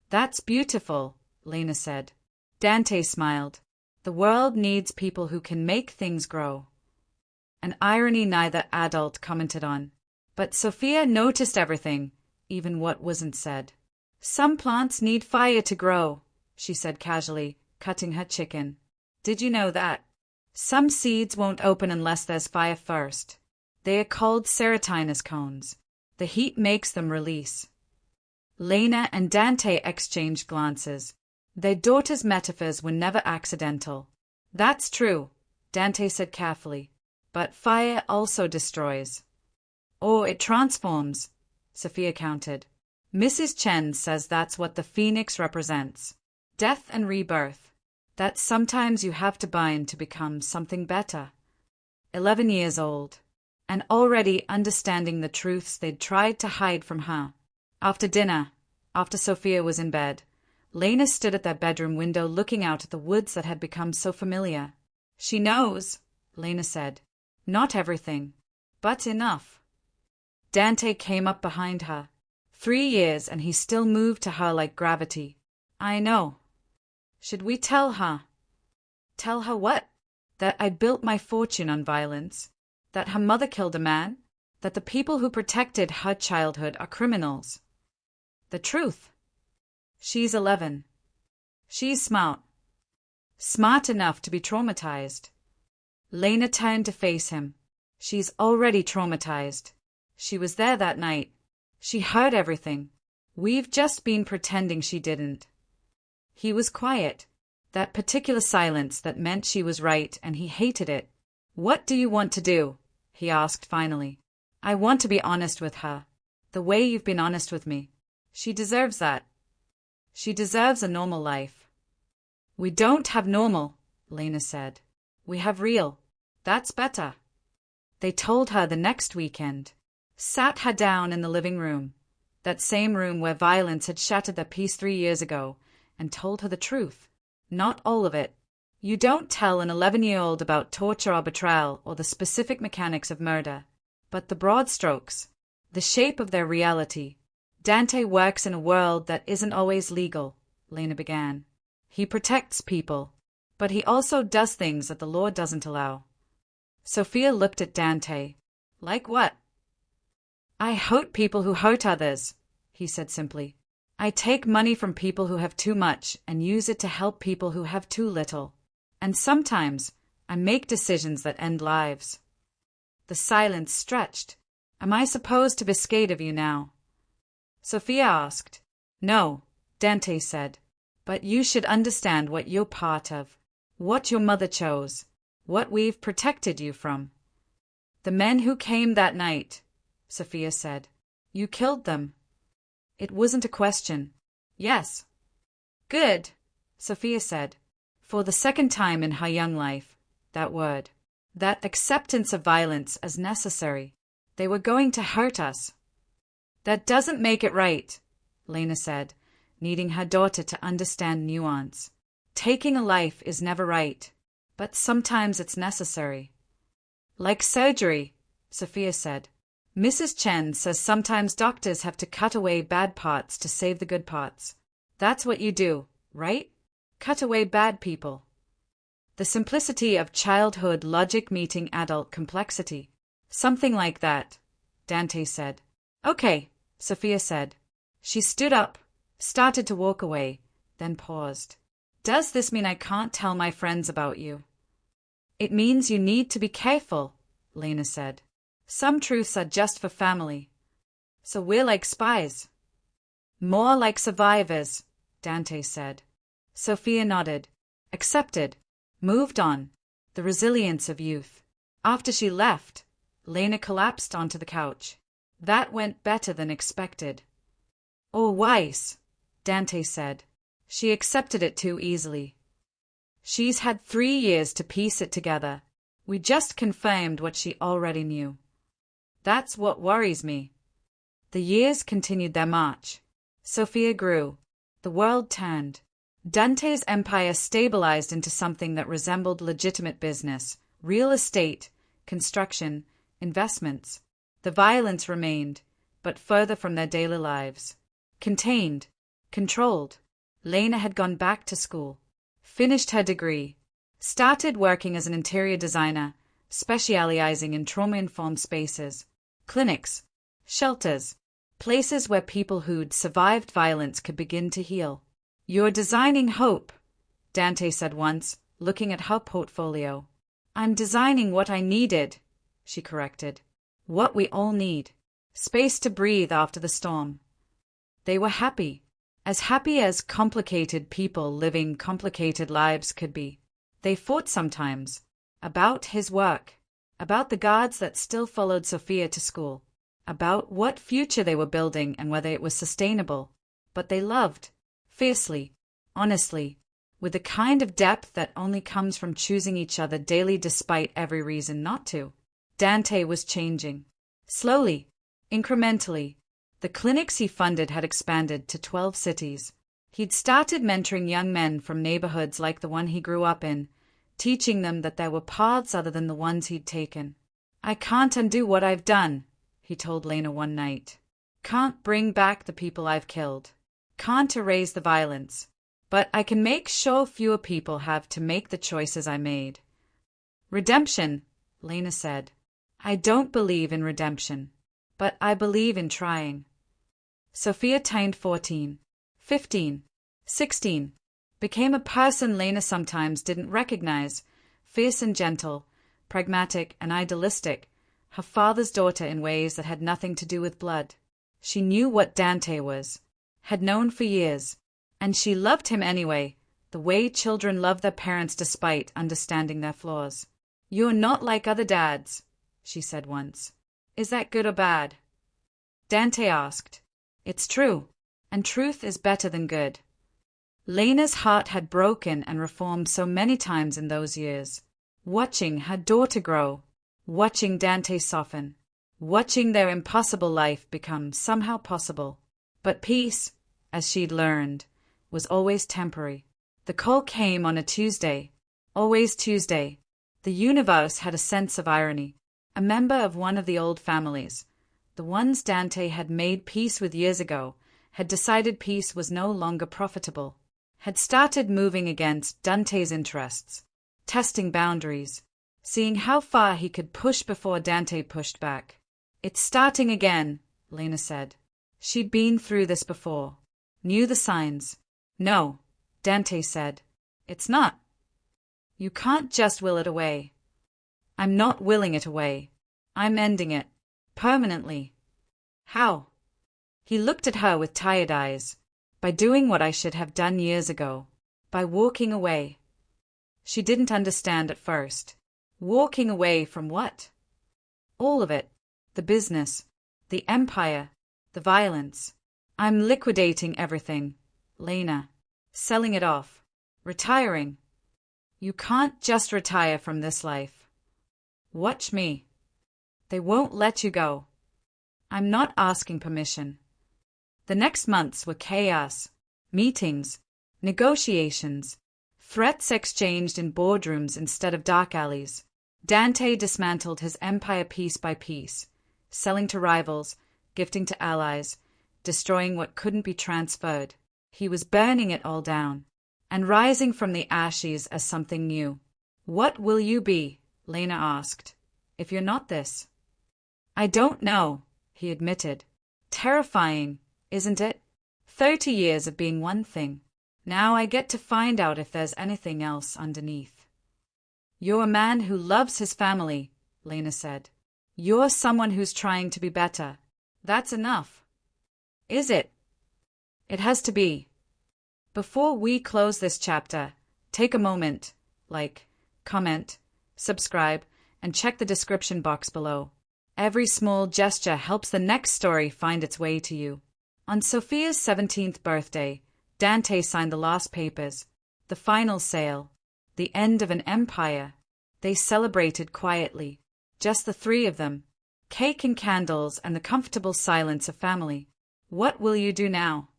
That's beautiful, Lena said. Dante smiled. The world needs people who can make things grow. an irony neither adult commented on. But Sophia noticed everything, even what wasn't said. Some plants need fire to grow, she said casually, cutting her chicken. Did you know that? Some seeds won't open unless there's fire first. They are called serotinous cones. The heat makes them release. Lena and Dante exchanged glances. Their daughter's metaphors were never accidental. That's true, Dante said carefully. But fire also destroys. Or it transforms, Sophia countered. Mrs. Chen says that's what the phoenix represents. Death and rebirth. That sometimes you have to bind to become something better. 11 years old. And already understanding the truths they'd tried to hide from her. After dinner, after Sophia was in bed, Lena stood at their bedroom window looking out at the woods that had become so familiar. She knows, Lena said. Not everything, but enough. Dante came up behind her. 3 years and he still moved to her like gravity. I know. Should we tell her? Tell her what? That I built my fortune on violence. That her mother killed a man. That the people who protected her childhood are criminals. The truth. She's 11. She's smart. Smart enough to be traumatized. Lena turned to face him. She's already traumatized. She was there that night. She heard everything. We've just been pretending she didn't. He was quiet. That particular silence that meant she was right and he hated it. What do you want to do? He asked finally. I want to be honest with her. The way you've been honest with me. She deserves that. She deserves a normal life. We don't have normal, Lena said. We have real. That's better. They told her the next weekend. Sat her down in the living room, that same room where violence had shattered their peace 3 years ago, and told her the truth. Not all of it. You don't tell an 11-year-old about torture or betrayal or the specific mechanics of murder, but the broad strokes, the shape of their reality. Dante works in a world that isn't always legal, Lena began. He protects people, but he also does things that the law doesn't allow. Sophia looked at Dante. Like what? I hurt people who hurt others, he said simply. I take money from people who have too much and use it to help people who have too little. And sometimes I make decisions that end lives. The silence stretched. Am I supposed to be scared of you now? Sophia asked. No, Dante said. But you should understand what you're part of. What your mother chose. What we've protected you from. The men who came that night, Sophia said. You killed them. It wasn't a question. Yes. Good, Sophia said. For the second time in her young life, that word. That acceptance of violence as necessary. They were going to hurt us. That doesn't make it right, Lena said, needing her daughter to understand nuance. Taking a life is never right, but sometimes it's necessary. Like surgery, Sophia said. Mrs. Chen says sometimes doctors have to cut away bad parts to save the good parts. That's what you do, right? Cut away bad people. The simplicity of childhood logic meeting adult complexity. Something like that, Dante said. Okay, Sophia said. She stood up, started to walk away, then paused. Does this mean I can't tell my friends about you? It means you need to be careful, Lena said. Some truths are just for family. So we're like spies. More like survivors, Dante said. Sophia nodded, accepted, moved on. The resilience of youth. After she left, Lena collapsed onto the couch. That went better than expected. Oh, Weiss, Dante said. She accepted it too easily. She's had 3 years to piece it together. We just confirmed what she already knew. That's what worries me. The years continued their march. Sophia grew. The world turned. Dante's empire stabilized into something that resembled legitimate business, real estate, construction, investments. The violence remained, but further from their daily lives. Contained, controlled. Lena had gone back to school, finished her degree, started working as an interior designer, specializing in trauma-informed spaces, clinics, shelters, places where people who'd survived violence could begin to heal. "You're designing hope," Dante said once, looking at her portfolio. "I'm designing what I needed," she corrected. "What we all need. Space to breathe after the storm." They were happy as complicated people living complicated lives could be. They fought sometimes. About his work. About the guards that still followed Sophia to school. About what future they were building and whether it was sustainable. But they loved. Fiercely. Honestly. With the kind of depth that only comes from choosing each other daily despite every reason not to. Dante was changing. Slowly. Incrementally. The clinics he funded had expanded to 12 cities. He'd started mentoring young men from neighborhoods like the one he grew up in, teaching them that there were paths other than the ones he'd taken. "I can't undo what I've done," he told Lena one night. "Can't bring back the people I've killed. Can't erase the violence. But I can make sure fewer people have to make the choices I made." "Redemption," Lena said. "I don't believe in redemption. But I believe in trying." Sophia turned 14, 15, 16, became a person Lena sometimes didn't recognize, fierce and gentle, pragmatic and idealistic, her father's daughter in ways that had nothing to do with blood. She knew what Dante was, had known for years, and she loved him anyway, the way children love their parents despite understanding their flaws. "You're not like other dads," she said once. "Is that good or bad?" Dante asked. "It's true, and truth is better than good." Lena's heart had broken and reformed so many times in those years. Watching her daughter grow, watching Dante soften, watching their impossible life become somehow possible. But peace, as she'd learned, was always temporary. The call came on a Tuesday, always Tuesday. The universe had a sense of irony. A member of one of the old families, the ones Dante had made peace with years ago, had decided peace was no longer profitable, had started moving against Dante's interests, testing boundaries, seeing how far he could push before Dante pushed back. "It's starting again," Lena said. She'd been through this before, knew the signs. "No," Dante said. "It's not. You can't just will it away." "I'm not willing it away. I'm ending it. Permanently." "How?" He looked at her with tired eyes. "By doing what I should have done years ago. By walking away." She didn't understand at first. Walking away from what? All of it. The business. The empire. The violence. "I'm liquidating everything, Lena. Selling it off. Retiring." "You can't just retire from this life." "Watch me. They won't let you go." "I'm not asking permission." The next months were chaos. Meetings, negotiations, threats exchanged in boardrooms instead of dark alleys. Dante dismantled his empire piece by piece, selling to rivals, gifting to allies, destroying what couldn't be transferred. He was burning it all down, and rising from the ashes as something new. "What will you be?" Lena asked. "If you're not this?" "I don't know," he admitted. "Terrifying, isn't it? 30 years of being one thing. Now I get to find out if there's anything else underneath." "You're a man who loves his family," Lena said. "You're someone who's trying to be better. That's enough." "Is it?" "It has to be." Before we close this chapter, take a moment, like, comment, subscribe, and check the description box below. Every small gesture helps the next story find its way to you. On Sophia's 17th birthday, Dante signed the last papers, the final sale, the end of an empire. They celebrated quietly, just the three of them, cake and candles and the comfortable silence of family. "What will you do now?"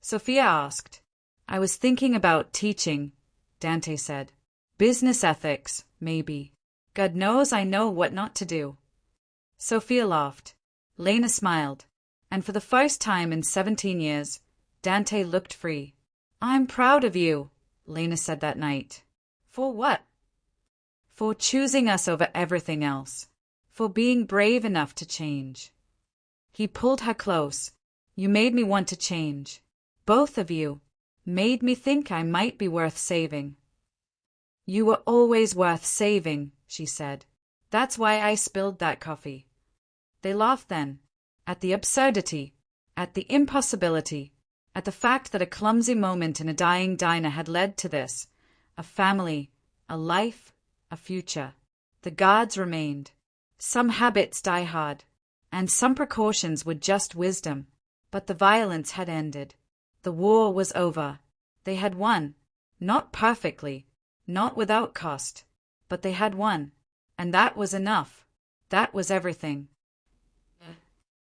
Sophia asked. "I was thinking about teaching," Dante said. "Business ethics, maybe. God knows I know what not to do." Sophia laughed. Lena smiled. And for the first time in 17 years, Dante looked free. "I'm proud of you," Lena said that night. "For what?" For choosing us over everything else. For being brave enough to change. He pulled her close. You made me want to change. Both of you. Made me think I might be worth saving. You were always worth saving, she said. That's why I spilled that coffee. They laughed then. At the absurdity. At the impossibility. At the fact that a clumsy moment in a dying diner had led to this. A family. A life. A future. The guards remained. Some habits die hard. And some precautions were just wisdom. But the violence had ended. The war was over. They had won. Not perfectly. Not without cost. But they had won. And that was enough. That was everything.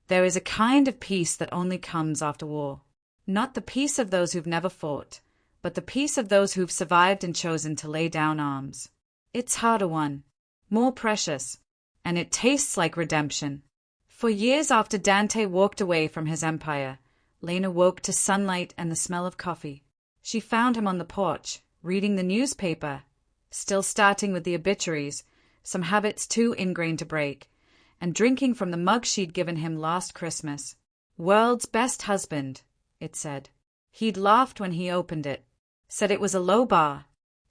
There is a kind of peace that only comes after war. Not the peace of those who've never fought, but the peace of those who've survived and chosen to lay down arms. It's harder won. More precious. And it tastes like redemption. For years after Dante walked away from his empire, Lena woke to sunlight and the smell of coffee. She found him on the porch, reading the newspaper, still starting with the obituaries, some habits too ingrained to break, and drinking from the mug she'd given him last Christmas. World's best husband, it said. He'd laughed when he opened it, said it was a low bar.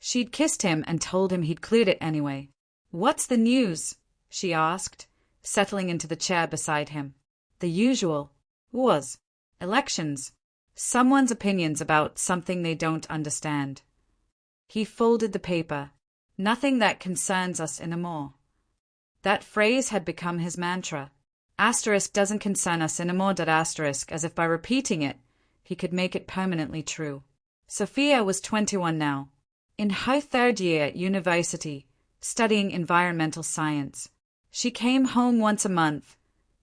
She'd kissed him and told him he'd cleared it anyway. What's the news? She asked, settling into the chair beside him. The usual. Wars. Elections. Someone's opinions about something they don't understand. He folded the paper. Nothing that concerns us anymore. That phrase had become his mantra. Asterisk doesn't concern us anymore. Asterisk, as if by repeating it, he could make it permanently true. Sophia was 21 now, in her third year at university, studying environmental science. She came home once a month,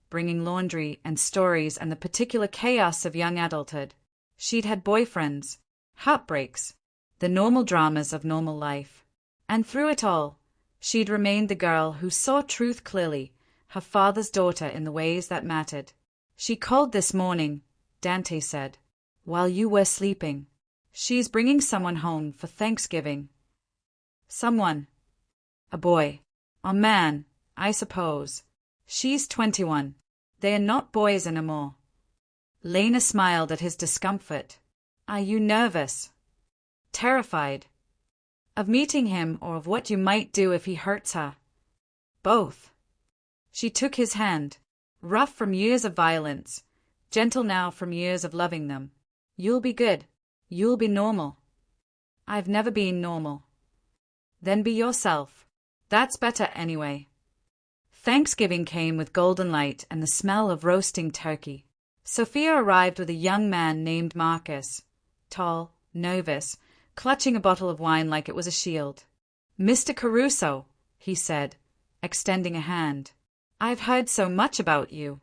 bringing laundry and stories and the particular chaos of young adulthood. She'd had boyfriends, heartbreaks, the normal dramas of normal life. And through it all, she'd remained the girl who saw truth clearly, her father's daughter in the ways that mattered. She called this morning, Dante said, while you were sleeping. She's bringing someone home for Thanksgiving. Someone. A boy. A man, I suppose. She's 21. They are not boys anymore. Lena smiled at his discomfort. Are you nervous? Terrified? Of meeting him or of what you might do if he hurts her? Both. She took his hand, rough from years of violence, gentle now from years of loving them. You'll be good. You'll be normal. I've never been normal. Then be yourself. That's better anyway. Thanksgiving came with golden light and the smell of roasting turkey. Sophia arrived with a young man named Marcus, tall, nervous, clutching a bottle of wine like it was a shield. Mr. Caruso, he said, extending a hand. I've heard so much about you.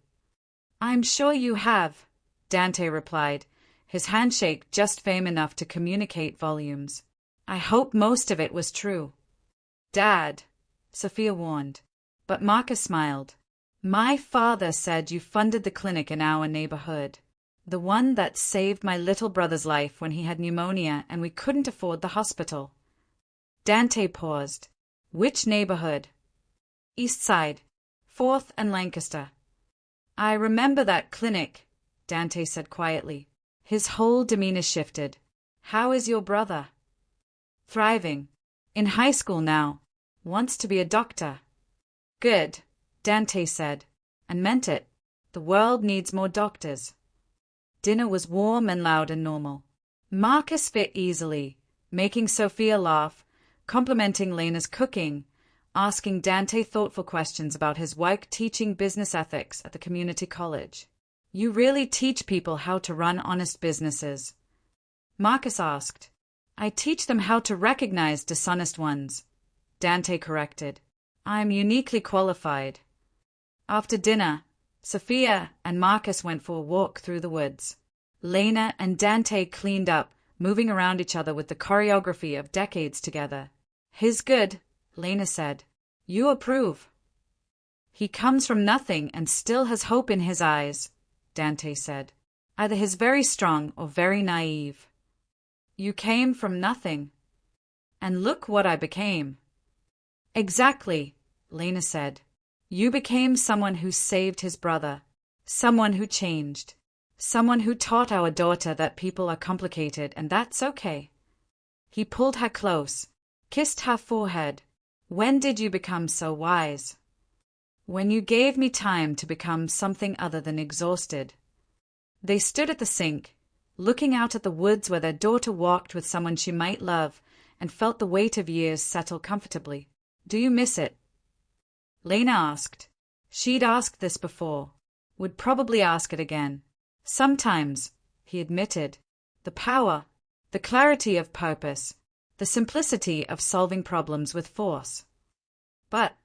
I'm sure you have, Dante replied, his handshake just firm enough to communicate volumes. I hope most of it was true. Dad, Sophia warned. But Marcus smiled. My father said you funded the clinic in our neighborhood. The one that saved my little brother's life when he had pneumonia and we couldn't afford the hospital. Dante paused. Which neighborhood? East Side. 4th and Lancaster. I remember that clinic, Dante said quietly. His whole demeanor shifted. How is your brother? Thriving. In high school now. Wants to be a doctor. Good, Dante said, and meant it. The world needs more doctors. Dinner was warm and loud and normal. Marcus fit easily, making Sophia laugh, complimenting Lena's cooking, asking Dante thoughtful questions about his work teaching business ethics at the community college. You really teach people how to run honest businesses? Marcus asked. I teach them how to recognize dishonest ones, Dante corrected. I'm uniquely qualified. After dinner, Sophia and Marcus went for a walk through the woods. Lena and Dante cleaned up, moving around each other with the choreography of decades together. He's good, Lena said. You approve. He comes from nothing and still has hope in his eyes, Dante said. Either he's very strong or very naive. You came from nothing. And look what I became. Exactly, Lena said. You became someone who saved his brother. Someone who changed. Someone who taught our daughter that people are complicated and that's okay. He pulled her close, kissed her forehead. When did you become so wise? When you gave me time to become something other than exhausted. They stood at the sink, looking out at the woods where their daughter walked with someone she might love, and felt the weight of years settle comfortably. Do you miss it? Lena asked. She'd asked this before. Would probably ask it again. Sometimes, he admitted. The power, the clarity of purpose, the simplicity of solving problems with force. But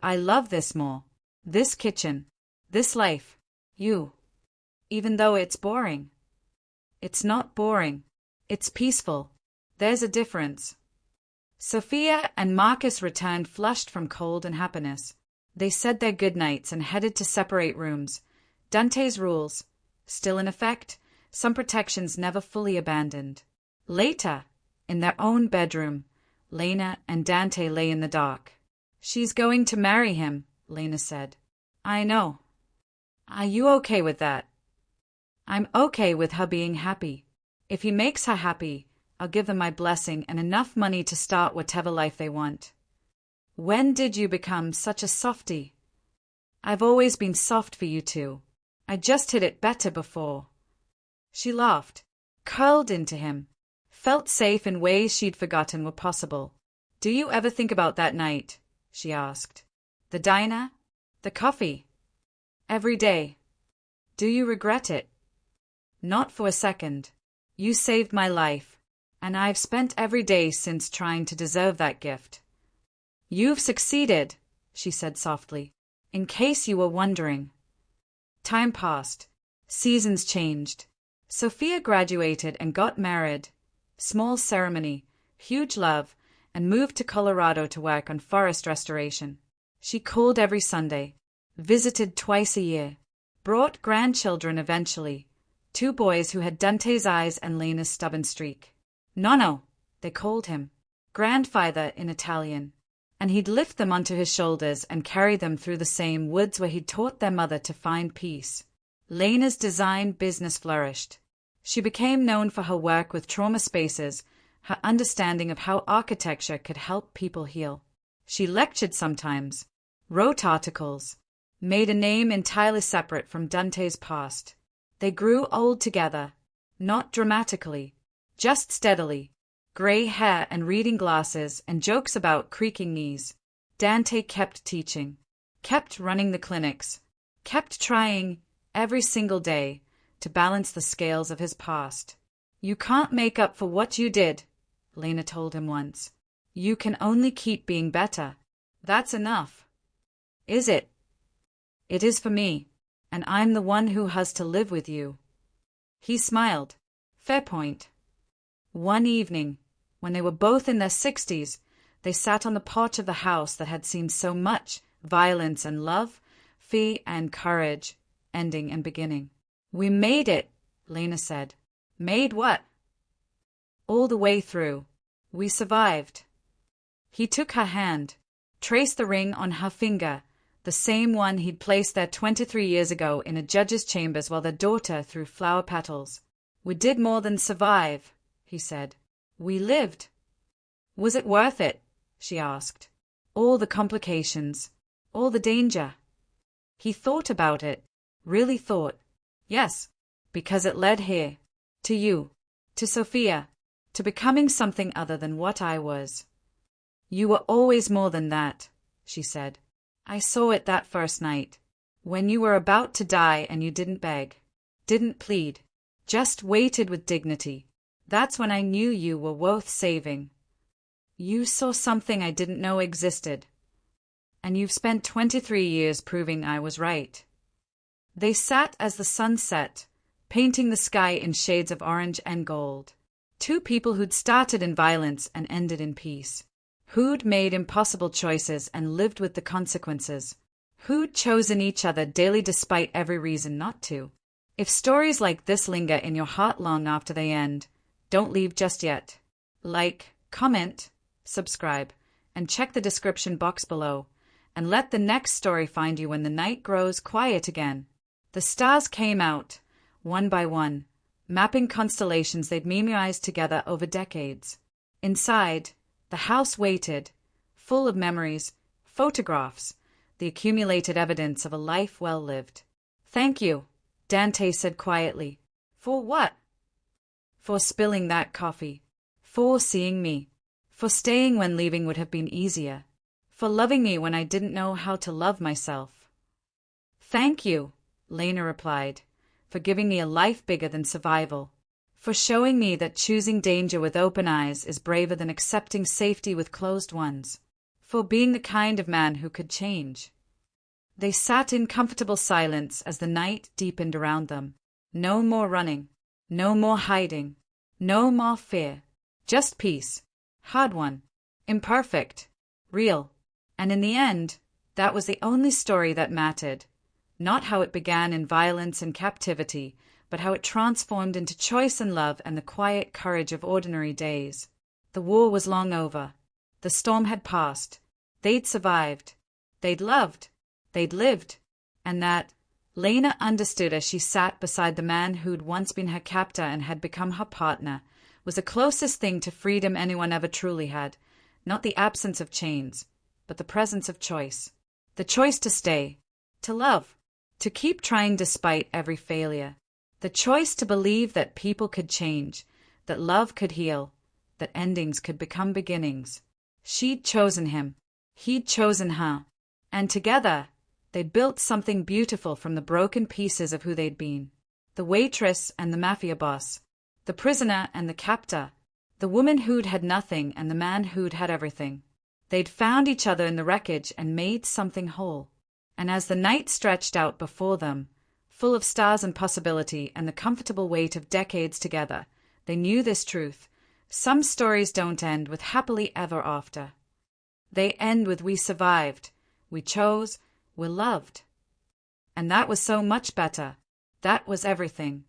I love this more. This kitchen. This life. You. Even though it's boring. It's not boring. It's peaceful. There's a difference. Sophia and Marcus returned flushed from cold and happiness. They said their goodnights and headed to separate rooms. Dante's rules, still in effect, some protections never fully abandoned. Later, in their own bedroom, Lena and Dante lay in the dark. She's going to marry him, Lena said. I know. Are you okay with that? I'm okay with her being happy. If he makes her happy, I'll give them my blessing and enough money to start whatever life they want. When did you become such a softie? I've always been soft for you two. I just hid it better before. She laughed, curled into him, felt safe in ways she'd forgotten were possible. Do you ever think about that night? She asked. The diner? The coffee? Every day. Do you regret it? Not for a second. You saved my life, and I've spent every day since trying to deserve that gift. You've succeeded, she said softly, in case you were wondering. Time passed. Seasons changed. Sophia graduated and got married. Small ceremony, huge love, and moved to Colorado to work on forest restoration. She called every Sunday, visited twice a year, brought grandchildren eventually, 2 boys who had Dante's eyes and Lena's stubborn streak. Nonno, they called him, grandfather in Italian, and he'd lift them onto his shoulders and carry them through the same woods where he'd taught their mother to find peace. Lena's design business flourished. She became known for her work with trauma spaces, her understanding of how architecture could help people heal. She lectured sometimes, wrote articles, made a name entirely separate from Dante's past. They grew old together, not dramatically, just steadily, gray hair and reading glasses and jokes about creaking knees. Dante kept teaching, kept running the clinics, kept trying, every single day, to balance the scales of his past. You can't make up for what you did, Lena told him once. You can only keep being better. That's enough. Is it? It is for me, and I'm the one who has to live with you. He smiled. Fair point. One evening, when they were both in their 60s, they sat on the porch of the house that had seen so much violence and love, fear and courage, ending and beginning. We made it, Lena said. Made what? All the way through. We survived. He took her hand, traced the ring on her finger, the same one he'd placed there 23 years ago in a judge's chambers while their daughter threw flower petals. We did more than survive, he said. We lived. Was it worth it? She asked. All the complications, all the danger. He thought about it, really thought. Yes, because it led here, to you, to Sophia, to becoming something other than what I was. You were always more than that, she said. I saw it that first night, when you were about to die and you didn't beg, didn't plead, just waited with dignity. That's when I knew you were worth saving. You saw something I didn't know existed. And you've spent 23 years proving I was right. They sat as the sun set, painting the sky in shades of orange and gold. 2 people who'd started in violence and ended in peace. Who'd made impossible choices and lived with the consequences. Who'd chosen each other daily despite every reason not to. If stories like this linger in your heart long after they end, don't leave just yet. Like, comment, subscribe, and check the description box below, and let the next story find you when the night grows quiet again. The stars came out, one by one, mapping constellations they'd memorized together over decades. Inside, the house waited, full of memories, photographs, the accumulated evidence of a life well lived. "Thank you," Dante said quietly. "For what?" "For spilling that coffee. For seeing me. For staying when leaving would have been easier. For loving me when I didn't know how to love myself." "Thank you," Lena replied, "for giving me a life bigger than survival. For showing me that choosing danger with open eyes is braver than accepting safety with closed ones. For being the kind of man who could change." They sat in comfortable silence as the night deepened around them. No more running. No more hiding. No more fear. Just peace. Hard won. Imperfect. Real. And in the end, that was the only story that mattered. Not how it began in violence and captivity, but how it transformed into choice and love and the quiet courage of ordinary days. The war was long over. The storm had passed. They'd survived. They'd loved. They'd lived. And that, Lena understood as she sat beside the man who'd once been her captor and had become her partner, was the closest thing to freedom anyone ever truly had. Not the absence of chains, but the presence of choice. The choice to stay. To love. To keep trying despite every failure. The choice to believe that people could change, that love could heal, that endings could become beginnings. She'd chosen him. He'd chosen her. And together, they'd built something beautiful from the broken pieces of who they'd been. The waitress and the mafia boss. The prisoner and the captor. The woman who'd had nothing and the man who'd had everything. They'd found each other in the wreckage and made something whole. And as the night stretched out before them, full of stars and possibility and the comfortable weight of decades together, they knew this truth. Some stories don't end with happily ever after. They end with we survived, we chose, we're loved. And that was so much better. That was everything.